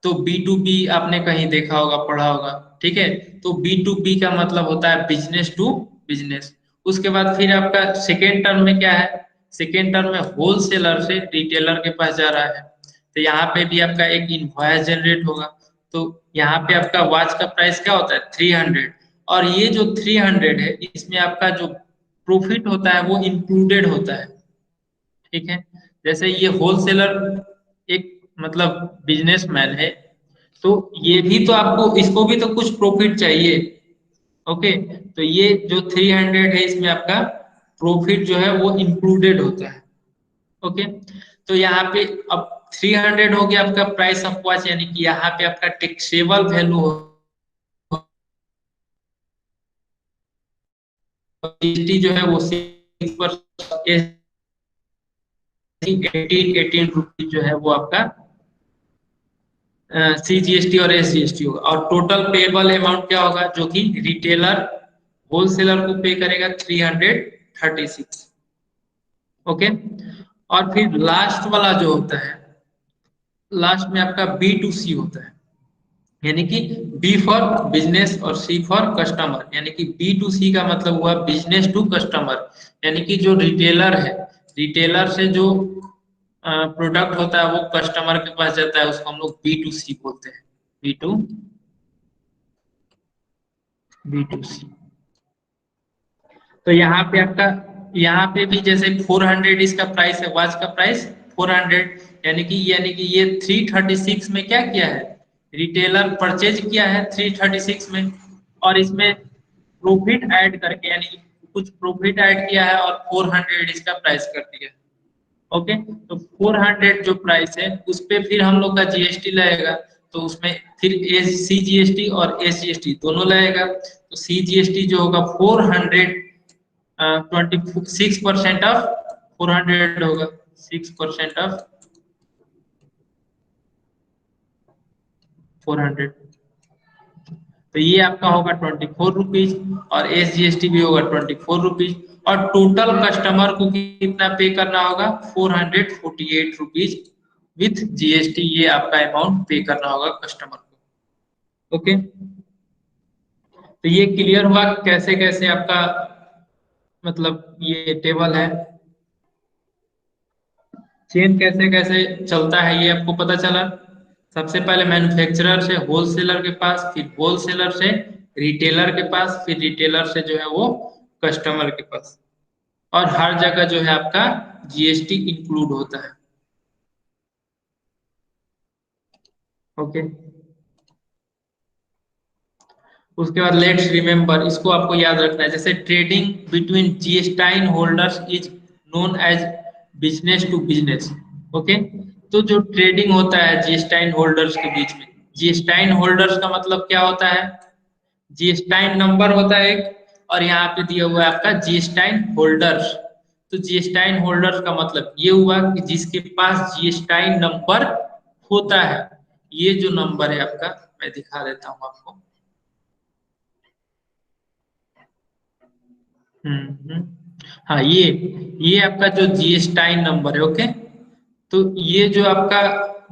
तो बी टू बी आपने कहीं देखा होगा, पढ़ा होगा, ठीक है, तो बी टू बी का मतलब होता है बिजनेस टू बिजनेस। उसके बाद फिर आपका सेकेंड टर्म में क्या है, सेकेंड टर्म में होलसेलर से रिटेलर के पास जा रहा है, तो यहाँ पे भी आपका एक इनवॉइस जनरेट होगा। तो यहाँ पे आपका वॉच का प्राइस क्या होता है 300, और ये जो 300 है इसमें आपका जो प्रॉफिट होता है वो इंक्लूडेड होता है, ठीक है। जैसे ये होलसेलर एक मतलब बिजनेसमैन है, तो ये भी तो आपको इसको भी तो कुछ प्रॉफिट चाहिए। ओके, तो ये जो 300 है इसमें आपका प्रॉफिट जो है वो इंक्लूडेड होता है। ओके, तो यहाँ पे अब 300 हो गया आपका प्राइस ऑफ वॉच, यानी कि यहाँ पे आपका टैक्सेबल वैल्यू हो, जीएसटी जो है वो 6%, 18 रुपीज जो है वो आपका CGST और SGST होगा। और टोटल पेबल अमाउंट क्या होगा, जो कि रिटेलर होलसेलर को पे करेगा 336। ओके। और फिर लास्ट वाला जो होता है, लास्ट में आपका B2C होता है, यानी कि B फॉर बिजनेस और C फॉर कस्टमर। यानी कि B2C का मतलब हुआ बिजनेस टू कस्टमर, यानी कि जो रिटेलर है, रिटेलर से जो प्रोडक्ट होता है वो कस्टमर के पास जाता है, उसको हम लोग B2C बोलते हैं। B2C। तो यहाँ पे आपका, यहाँ पे भी जैसे 400 इसका प्राइस है, वॉच का प्राइस 400, यानी कि ये 336 में क्या किया है, रिटेलर परचेज किया है 336 में, और इसमें प्रॉफिट ऐड करके, यानी कि कुछ प्रॉफिट ऐड किया है और 400 इसका प्राइस कर दिया। ओके। तो 400 जो प्राइस है उस पे फिर हम लोग का जीएसटी लगेगा, तो उसमें फिर CGST और SGST दोनों लगेगा। तो CGST जो होगा 400, 26% ऑफ 400 होगा, 6% ऑफ 400। तो ये आपका होगा 24 रुपीज, और SGST भी होगा 24 रुपीज, और टोटल कस्टमर को कितना पे करना होगा, 448 रुपीज विथ GST, ये आपका अमाउंट पे करना होगा कस्टमर को। ओके। तो ये क्लियर हुआ कैसे कैसे आपका मतलब ये टेबल है, चेन कैसे कैसे चलता है, ये आपको पता चला। सबसे पहले मैन्युफैक्चरर से होलसेलर के पास, फिर होलसेलर से रिटेलर के पास, फिर रिटेलर से जो है वो कस्टमर के पास, और हर जगह जो है आपका GST इंक्लूड होता है। ओके। उसके बाद लेट्स रिमेम्बर, इसको आपको याद रखना है, जैसे trading between GSTIN holders is known as business to business. Okay. तो जो ट्रेडिंग होता है जीएसटाइन होल्डर्स के बीच में, जीएसटाइन होल्डर्स का मतलब क्या होता है, जीएसटाइन नंबर होता है एक, और यहाँ पे दिया हुआ है आपका जीएसटाइन होल्डर्स। तो जीएसटाइन होल्डर्स का मतलब ये हुआ कि जिसके पास जीएसटाइन नंबर होता है। ये जो नंबर है आपका, मैं दिखा देता हूँ आपको। हाँ, ये आपका जो जीएसटाइन नंबर है। ओके। तो ये जो आपका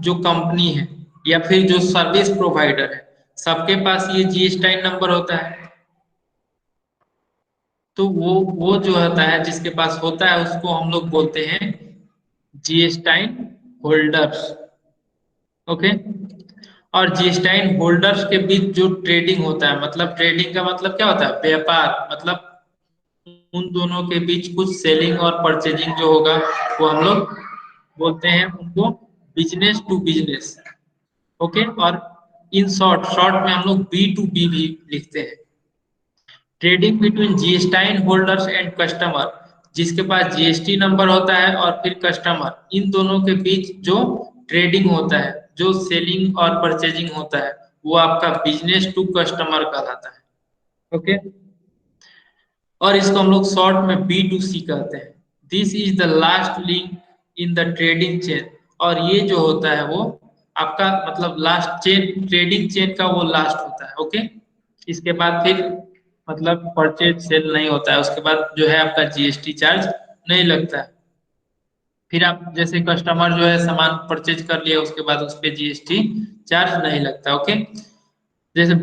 जो कंपनी है या फिर जो सर्विस प्रोवाइडर है, सबके पास ये जीएसटाइन नंबर होता है। तो वो जो होता है, जिसके पास होता है, उसको हम लोग बोलते हैं जीएसटाइन होल्डर्स। ओके। और जीएसटाइन होल्डर्स के बीच जो ट्रेडिंग होता है, मतलब ट्रेडिंग का मतलब क्या होता है, व्यापार, मतलब उन दोनों के बीच कुछ सेलिंग और परचेजिंग जो होगा, वो हम लोग बोलते हैं उनको बिजनेस टू बिजनेस। ओके। और इन शॉर्ट शॉर्ट में हम लोग B2B भी लिखते हैं, trading between GSTIN holders and customer, जिसके पास जीएसटी नंबर होता है और फिर कस्टमर, इन दोनों के बीच जो ट्रेडिंग होता है, जो सेलिंग और परचेजिंग होता है, वो आपका बिजनेस टू कस्टमर कहलाता है। ओके। और इसको हम लोग शॉर्ट में B2C कहते हैं। This is the last link in the trading chain. और ये जो होता है वो आपका मतलब लास्ट चेन, ट्रेडिंग चेन का वो लास्ट होता है। ओके। इसके बाद फिर मतलब परचेज सेल नहीं होता है, उसके बाद जो है आपका जीएसटी चार्ज नहीं लगता है। फिर आप जैसे कस्टमर जो है सामान परचेज कर लिया, उसके बाद उस पर जीएसटी चार्ज नहीं लगता। ओके। जैसे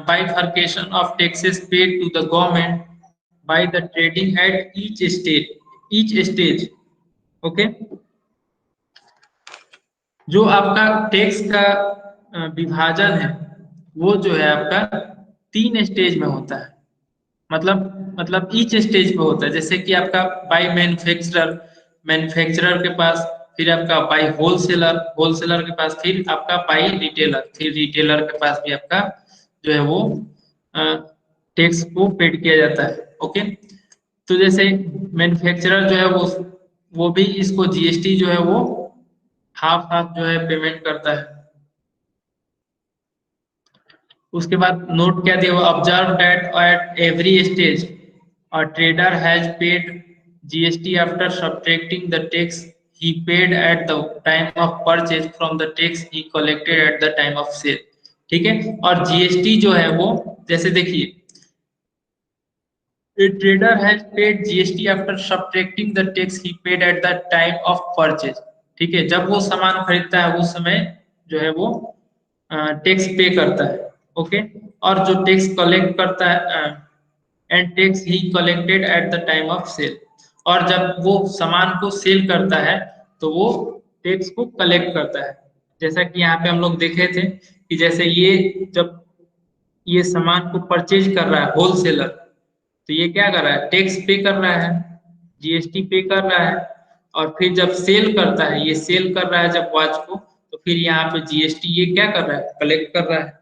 bifurcation of taxes paid to the government by the trading at each stage। Okay. जो आपका टैक्स का विभाजन है, वो जो है आपका 3 स्टेज में होता है। मतलब ईच स्टेज पे होता है, जैसे कि आपका बाय मैन्युफैक्चरर, मैन्युफैक्चरर के पास, फिर आपका बाय होलसेलर, होलसेलर के पास, फिर आपका बाय रिटेलर, फिर रिटेलर के पास भी आपका जो है वो टैक्स को पेड किया जाता है। ओके। तो जैसे मैन्युफैक्चरर जो है वो भी इसको जीएसटी जो है वो हाफ हाफ जो है पेमेंट करता है। उसके बाद नोट क्या दिया हुआ, observe that at every stage a trader has paid GST after subtracting the tax he paid at the time of purchase from the tax he collected at the time of sale। ठीक है, और GST जो है वो, जैसे देखिए, a trader has paid GST after subtracting the tax he paid at the time of purchase। ठीक है, जब वो सामान खरीदता है उस समय जो है वो टैक्स पे करता है। ओके, और जो टैक्स कलेक्ट करता है and tax he collected at the time of sale, और जब वो सामान को सेल करता है तो वो टैक्स को कलेक्ट करता है। जैसा कि यहाँ पे हम लोग देखे थे कि जैसे ये जब ये सामान को परचेज कर रहा है होलसेलर, तो ये क्या कर रहा है, टैक्स पे कर रहा है, जीएसटी पे कर रहा है, और फिर जब सेल करता है, ये सेल कर रहा है जब वॉच को, तो फिर यहाँ पे जीएसटी ये क्या कर रहा है, कलेक्ट कर रहा है।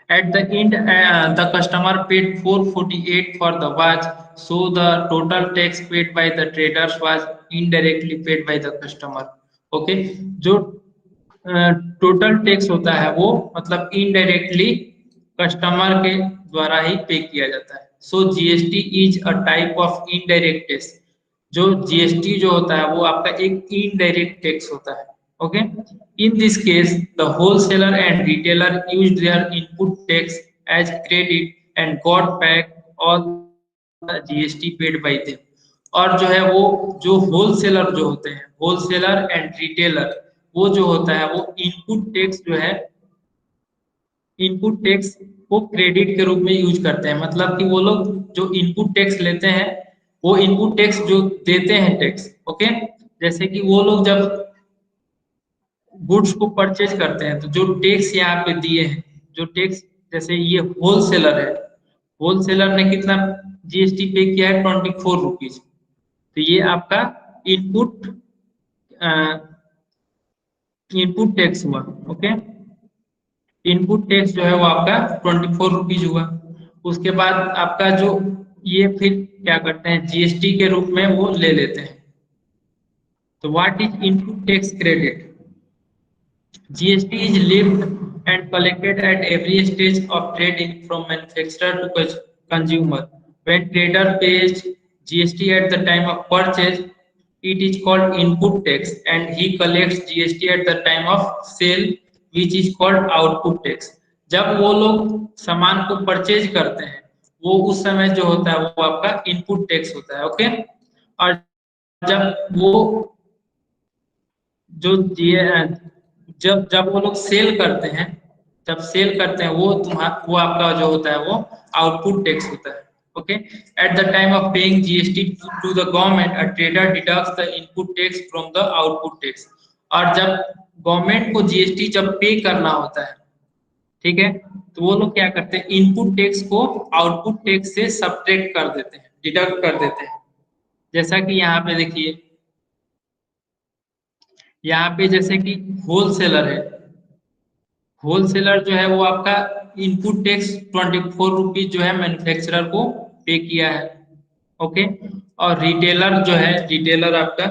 At the end, the customer paid 448 for the watch, so the total tax paid by the traders was indirectly paid by the customer। Okay, जो टोटल टैक्स होता है वो मतलब इनडायरेक्टली कस्टमर के द्वारा ही पे किया जाता है। So GST is a type of indirect tax. जो जीएसटी जो होता है वो आपका एक इनडायरेक्ट टैक्स होता है। Okay, in this case the wholesaler and retailer use their input tax as credit and got back all GST paid by them. और जो है वो जो होलसेलर जो होते हैं, होलसेलर एंड रिटेलर, वो जो होता है वो इनपुट टैक्स जो है, इनपुट टैक्स को क्रेडिट के रूप में यूज करते हैं। मतलब कि वो लोग जो इनपुट टैक्स लेते हैं, वो इनपुट टैक्स जो देते हैं टैक्स, ओके, जैसे कि वो लोग जब गुड्स को परचेज करते हैं तो जो टैक्स यहाँ पे दिए हैं, जो टैक्स, जैसे ये होलसेलर है, होलसेलर ने कितना जीएसटी पे किया है, 24 रुपीज। तो ये आपका इनपुट इनपुट टैक्स हुआ। ओके, इनपुट टैक्स जो है वो आपका 24 रुपीज हुआ। उसके बाद आपका जो ये फिर क्या करते हैं, जीएसटी के रूप में वो ले लेते हैं। तो what is input tax credit? GST is levied and collected at every stage of trading from manufacturer to consumer. When trader pays GST at the time of purchase, it is called input tax, and he collects GST at the time of sale, which is called output tax। जब वो लोग सामान को purchase करते हैं, वो उस समय जो होता है वो आपका इनपुट टैक्स होता है। ओके, और जब वो जो जब जब वो लोग सेल करते हैं, जब सेल करते हैं वो आपका जो होता है वो आउटपुट टैक्स होता है। Okay, at the time of paying GST to the government, a trader deducts the input tax from the output tax. और जब गवर्नमेंट को जीएसटी जब पे करना होता है, ठीक है, तो वो लोग क्या करते हैं, इनपुट टैक्स को आउटपुट टैक्स से सब्ट्रैक्ट कर देते हैं, डिडक्ट कर देते हैं। जैसा कि यहाँ पे देखिए, यहाँ पे जैसे कि होलसेलर है, होलसेलर जो है वो आपका इनपुट टैक्स 24 रुपीज जो है मैन्युफैक्चरर को पे किया है। ओके, और रिटेलर जो है, रिटेलर आपका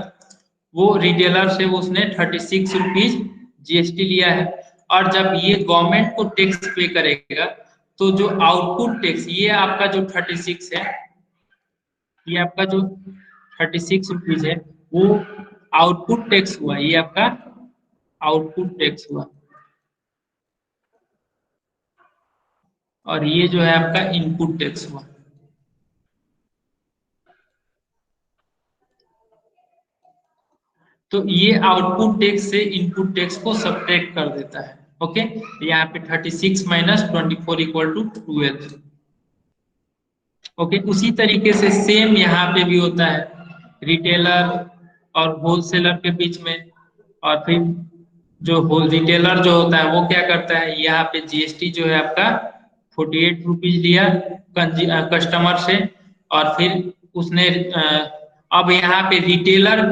वो रिटेलर से उसने 36 रुपीज जीएसटी लिया है। और जब ये गवर्नमेंट को टैक्स पे करेगा, तो जो आउटपुट टैक्स, ये आपका जो 36 है, ये आपका जो 36 रुपीज है, वो आउटपुट टैक्स हुआ, ये आपका आउटपुट टैक्स हुआ। और ये जो है आपका इनपुट टैक्स हुआ। तो ये आउटपुट टैक्स से इनपुट टैक्स को सब्ट्रैक्ट कर देता है। ओके, यहाँ पे 36 माइनस 24 इक्वल टू 12। ओके, उसी तरीके से सेम यहाँ पे भी होता है, रिटेलर और होलसेलर के बीच में। और फिर जो होल रिटेलर जो होता है वो क्या करता है, यहाँ पे जीएसटी जो है आपका 48 रुपीज लिया कस्टमर से, और फिर उसने अब यहाँ पे रिटेलर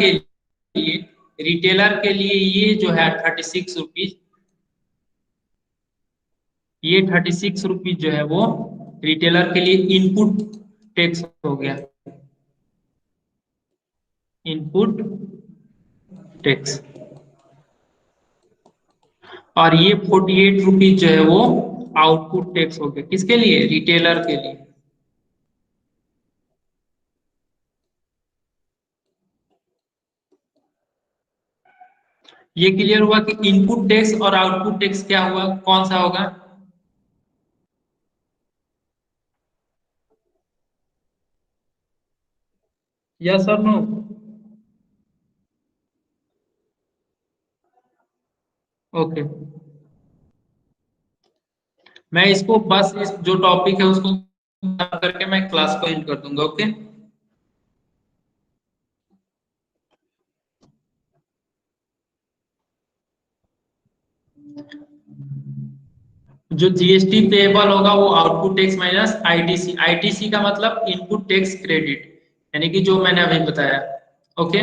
के लिए ये जो है 36 रुपीज, ये 36 रुपीज जो है वो रिटेलर के लिए इनपुट टैक्स हो गया, इनपुट टैक्स। और ये 48 रुपीज जो है वो आउटपुट टैक्स हो गया, किसके लिए, रिटेलर के लिए। ये क्लियर हुआ कि इनपुट टैक्स और आउटपुट टैक्स क्या हुआ, कौन सा होगा? यस और नो? ओके, मैं इसको बस इस जो टॉपिक है उसको खत्म करके मैं क्लास को एंड कर दूंगा। ओके, जो जीएसटी पेएबल होगा वो output tax minus ITC. ITC का मतलब इनपुट टैक्स क्रेडिट, यानी कि जो मैंने अभी बताया। ओके,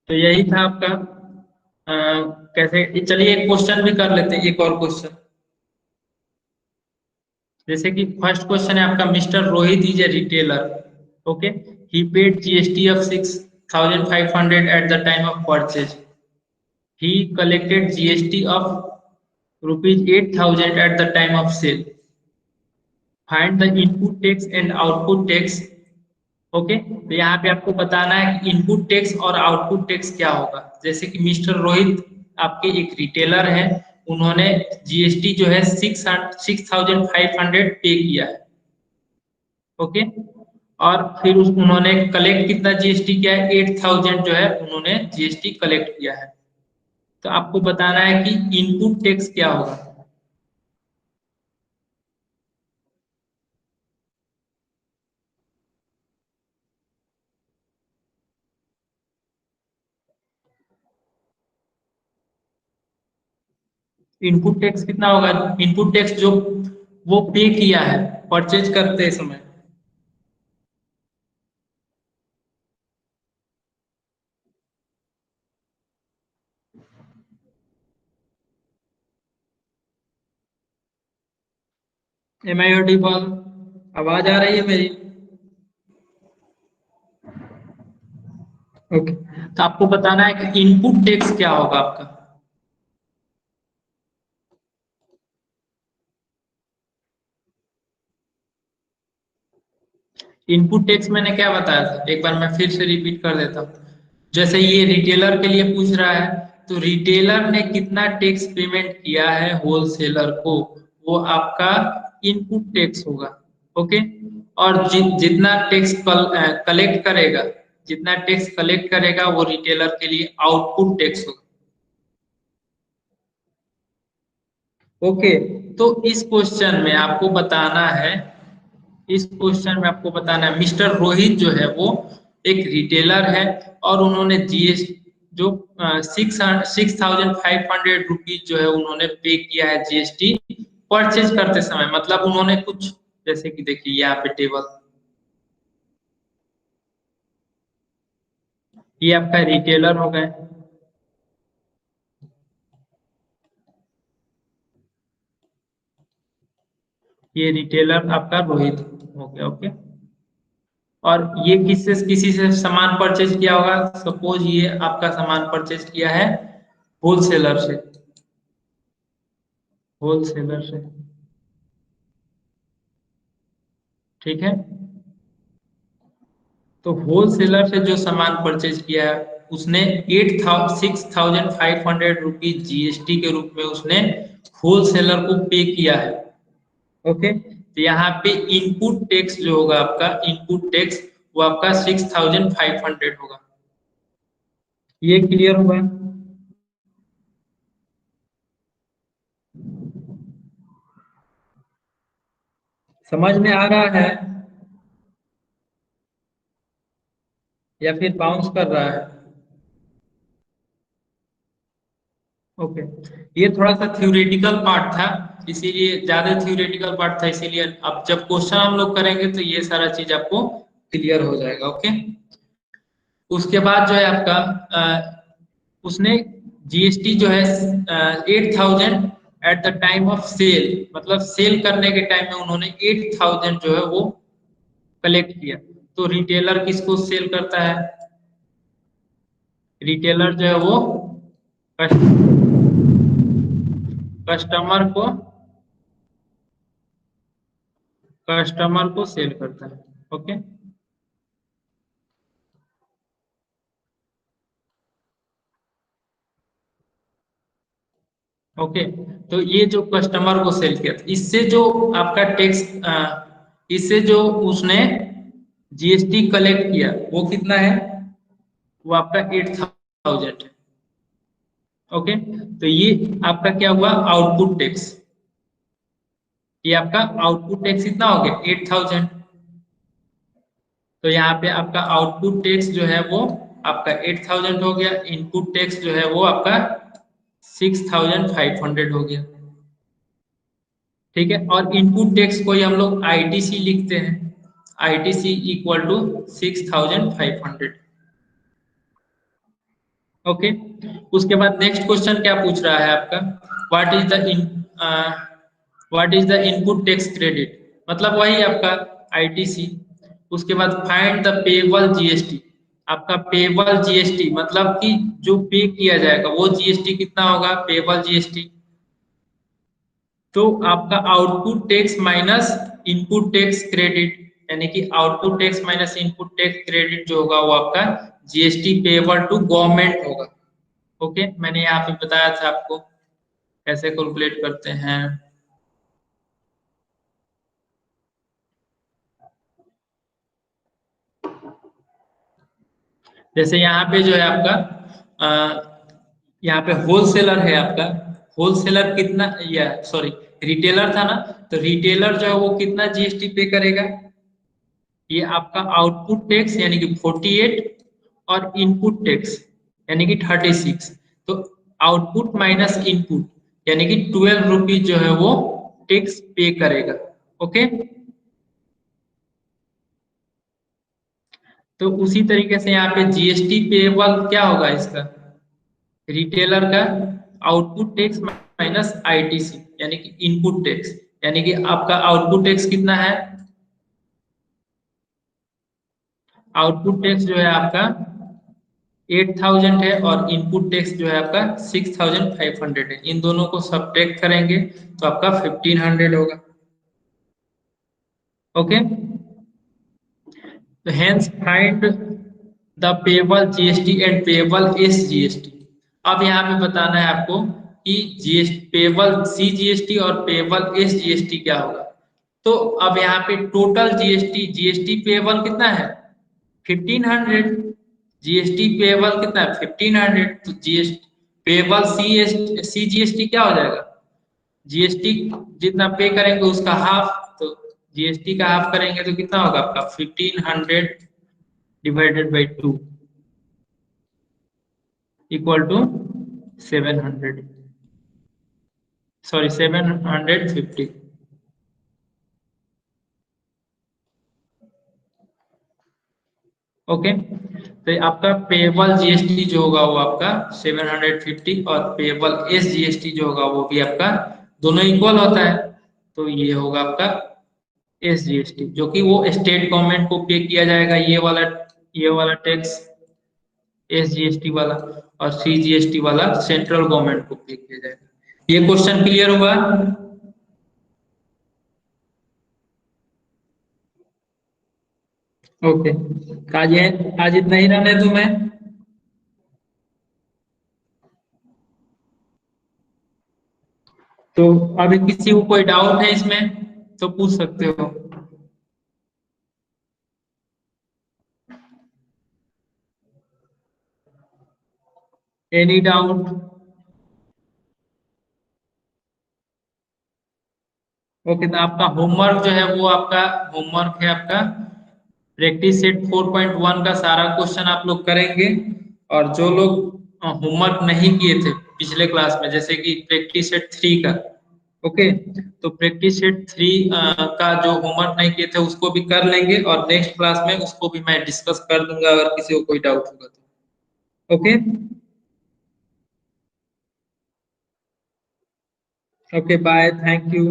तो यही था आपका। कैसे, चलिए एक क्वेश्चन भी कर लेते हैं, एक और क्वेश्चन। जैसे कि फर्स्ट क्वेश्चन है आपका, mister Rohit is a retailer. Okay, he paid GST of 6,500 eight the time of purchase. He collected GST of rupees 8,000 at the time of sale. Find the input tax and output tax. Okay, तो यहाँ पे आपको बताना है कि input tax और output tax क्या होगा। जैसे कि मिस्टर रोहित आपके एक रिटेलर है, उन्होंने जीएसटी जो है 6,500 पे किया है। ओके, और फिर उन्होंने कलेक्ट कितना जीएसटी किया है, 8,000 जो है उन्होंने जीएसटी कलेक्ट किया है। तो आपको बताना है कि इनपुट टैक्स क्या होगा। इनपुट टैक्स कितना होगा? इनपुट टैक्स जो वो पे किया है परचेज करते समय। Am I audible? आवाज आ रही है मेरी? ओके, तो आपको बताना है कि इनपुट टैक्स क्या होगा आपका। इनपुट टैक्स मैंने क्या बताया था, एक बार मैं फिर से रिपीट कर देता हूँ। जैसे ये रिटेलर के लिए पूछ रहा है, तो रिटेलर ने कितना टैक्स पेमेंट किया है होलसेलर को, वो आपका इनपुट टैक्स होगा। ओके, और जितना टैक्स कलेक्ट करेगा, जितना टैक्स कलेक्ट करेगा वो रिटेलर के लिए आउटपुट टैक्स होगा। ओके, तो इस क्वेश्चन में आपको बताना है, इस क्वेश्चन में आपको बताना है मिस्टर रोहित जो है वो एक रिटेलर है, और उन्होंने जीएस जो 6,500 रुपीज जो है उन्होंने पे किया है जीएसटी परचेज करते समय। मतलब उन्होंने कुछ, जैसे कि देखिए यहाँ पे टेबल, ये आपका रिटेलर हो गए, ये रिटेलर आपका रोहित हो गया। ओके, और ये किससे किसी से सामान परचेज किया होगा, सपोज ये आपका सामान परचेज किया है होलसेलर से, होलसेलर से। ठीक है, तो होलसेलर से जो सामान परचेज किया है उसने 6,500 रुपीज जीएसटी के रूप में उसने होलसेलर को पे किया है। ओके, तो यहाँ पे इनपुट टैक्स जो होगा आपका, इनपुट टैक्स वो आपका 6,500 होगा। ये क्लियर हुआ? समझ में आ रहा है या फिर बाउंस कर रहा है? ओके, ये थोड़ा सा थ्योरेटिकल पार्ट था, इसीलिए ज्यादा थ्योरेटिकल पार्ट था, इसीलिए अब जब क्वेश्चन हम लोग करेंगे तो ये सारा चीज आपको क्लियर हो जाएगा। ओके, उसके बाद जो है आपका उसने जीएसटी जो है 8,000 at the time of sale, मतलब सेल करने के टाइम में उन्होंने 8,000 जो है वो कलेक्ट किया। तो रिटेलर किसको सेल करता है? रिटेलर जो है वो कस्टमर को, कस्टमर को सेल करता है। ओके, ओके, तो ये जो कस्टमर को सेल किया, इससे जो आपका टैक्स, इससे जो उसने जीएसटी कलेक्ट किया वो कितना है, वो आपका 8,000 है। ओके, तो ये आपका क्या हुआ, आउटपुट टैक्स। ये आपका आउटपुट टैक्स कितना हो गया, 8,000। तो यहाँ पे आपका आउटपुट टैक्स जो है वो आपका 8,000 हो गया, इनपुट टैक्स जो है वो आपका 6,500 हो गया। ठीक है, और इनपुट टैक्स को ही हम लोग आईटीसी लिखते हैं, आईटीसी इक्वल टू 6,500। ओके, उसके बाद नेक्स्ट क्वेश्चन क्या पूछ रहा है आपका, what is the in what is the input tax credit, मतलब वही आपका आईटीसी। उसके बाद फाइंड द पेबल जीएसटी, आपका पेबल जीएसटी मतलब कि जो पे किया जाएगा वो जीएसटी कितना होगा, पेबल जीएसटी। तो आपका output tax minus input tax credit, यानी कि output tax minus input tax credit जो होगा वो आपका जीएसटी पेबल टू गवर्नमेंट होगा। ओके, मैंने यहाँ पे बताया था आपको कैसे कैलकुलेट करते हैं। जैसे यहाँ पे जो है आपका यहाँ पे होलसेलर है आपका, होलसेलर कितना, या सॉरी रिटेलर था ना, तो रिटेलर जो है वो कितना जीएसटी पे करेगा, ये आपका आउटपुट टैक्स यानी कि 48 और इनपुट टैक्स यानी कि 36। तो आउटपुट माइनस इनपुट यानी कि 12 रुपीज जो है वो टैक्स पे करेगा। ओके, तो उसी तरीके से यहाँ पे जीएसटी पेएबल क्या होगा इसका, रिटेलर का आउटपुट टैक्स माइनस आईटीसी यानी कि इनपुट टैक्स, यानी कि आपका आउटपुट टैक्स कितना है, आउटपुट टैक्स जो है आपका 8,000 है और इनपुट टैक्स जो है आपका 6,500 है। इन दोनों को सब्ट्रैक्ट करेंगे तो आपका 1,500 होगा। ओके, तो hence find the payable GST and payable S GST. अब यहाँ पे बताना है आपको कि जीएसटी पेबल सी जीएसटी और पेबल एस जीएसटी क्या होगा। तो अब यहाँ पे टोटल जीएसटी, जीएसटी पेबल कितना है 1,500, जीएसटी पेबल कितना है 1,500, तो जीएसटी पेबल सी जीएसटी क्या हो जाएगा, जीएसटी जितना पे करेंगे उसका हाफ, तो जीएसटी का हाफ करेंगे तो कितना होगा आपका 1,500 divided by 2 equal to 700, sorry 750। Okay, तो आपका पेबल जीएसटी जो होगा वो आपका 750 और पेबल एस जीएसटी जो होगा वो भी आपका दोनों इक्वल होता है, तो ये होगा आपका एस जीएसटी जो कि वो स्टेट गवर्नमेंट को पे किया जाएगा, ये वाला टैक्स एस जीएसटी वाला, और सी जीएसटी वाला सेंट्रल गवर्नमेंट को पे किया जाएगा। ये क्वेश्चन क्लियर हुआ। ओके, आज इतना ही रहने दूं मैं। तो अभी किसी को कोई डाउट है इसमें तो पूछ सकते हो। Any doubt. ओके, तो आपका होमवर्क जो है वो आपका होमवर्क है आपका प्रैक्टिस सेट 4.1 का सारा क्वेश्चन आप लोग करेंगे। और जो लोग होमवर्क नहीं किए थे पिछले क्लास में, जैसे कि प्रैक्टिस सेट 3 का, ओके, तो प्रैक्टिस सेट 3 का जो होमवर्क नहीं किए थे उसको भी कर लेंगे, और नेक्स्ट क्लास में उसको भी मैं डिस्कस कर दूंगा अगर किसी को कोई डाउट होगा तो। Okay, okay, bye, thank you.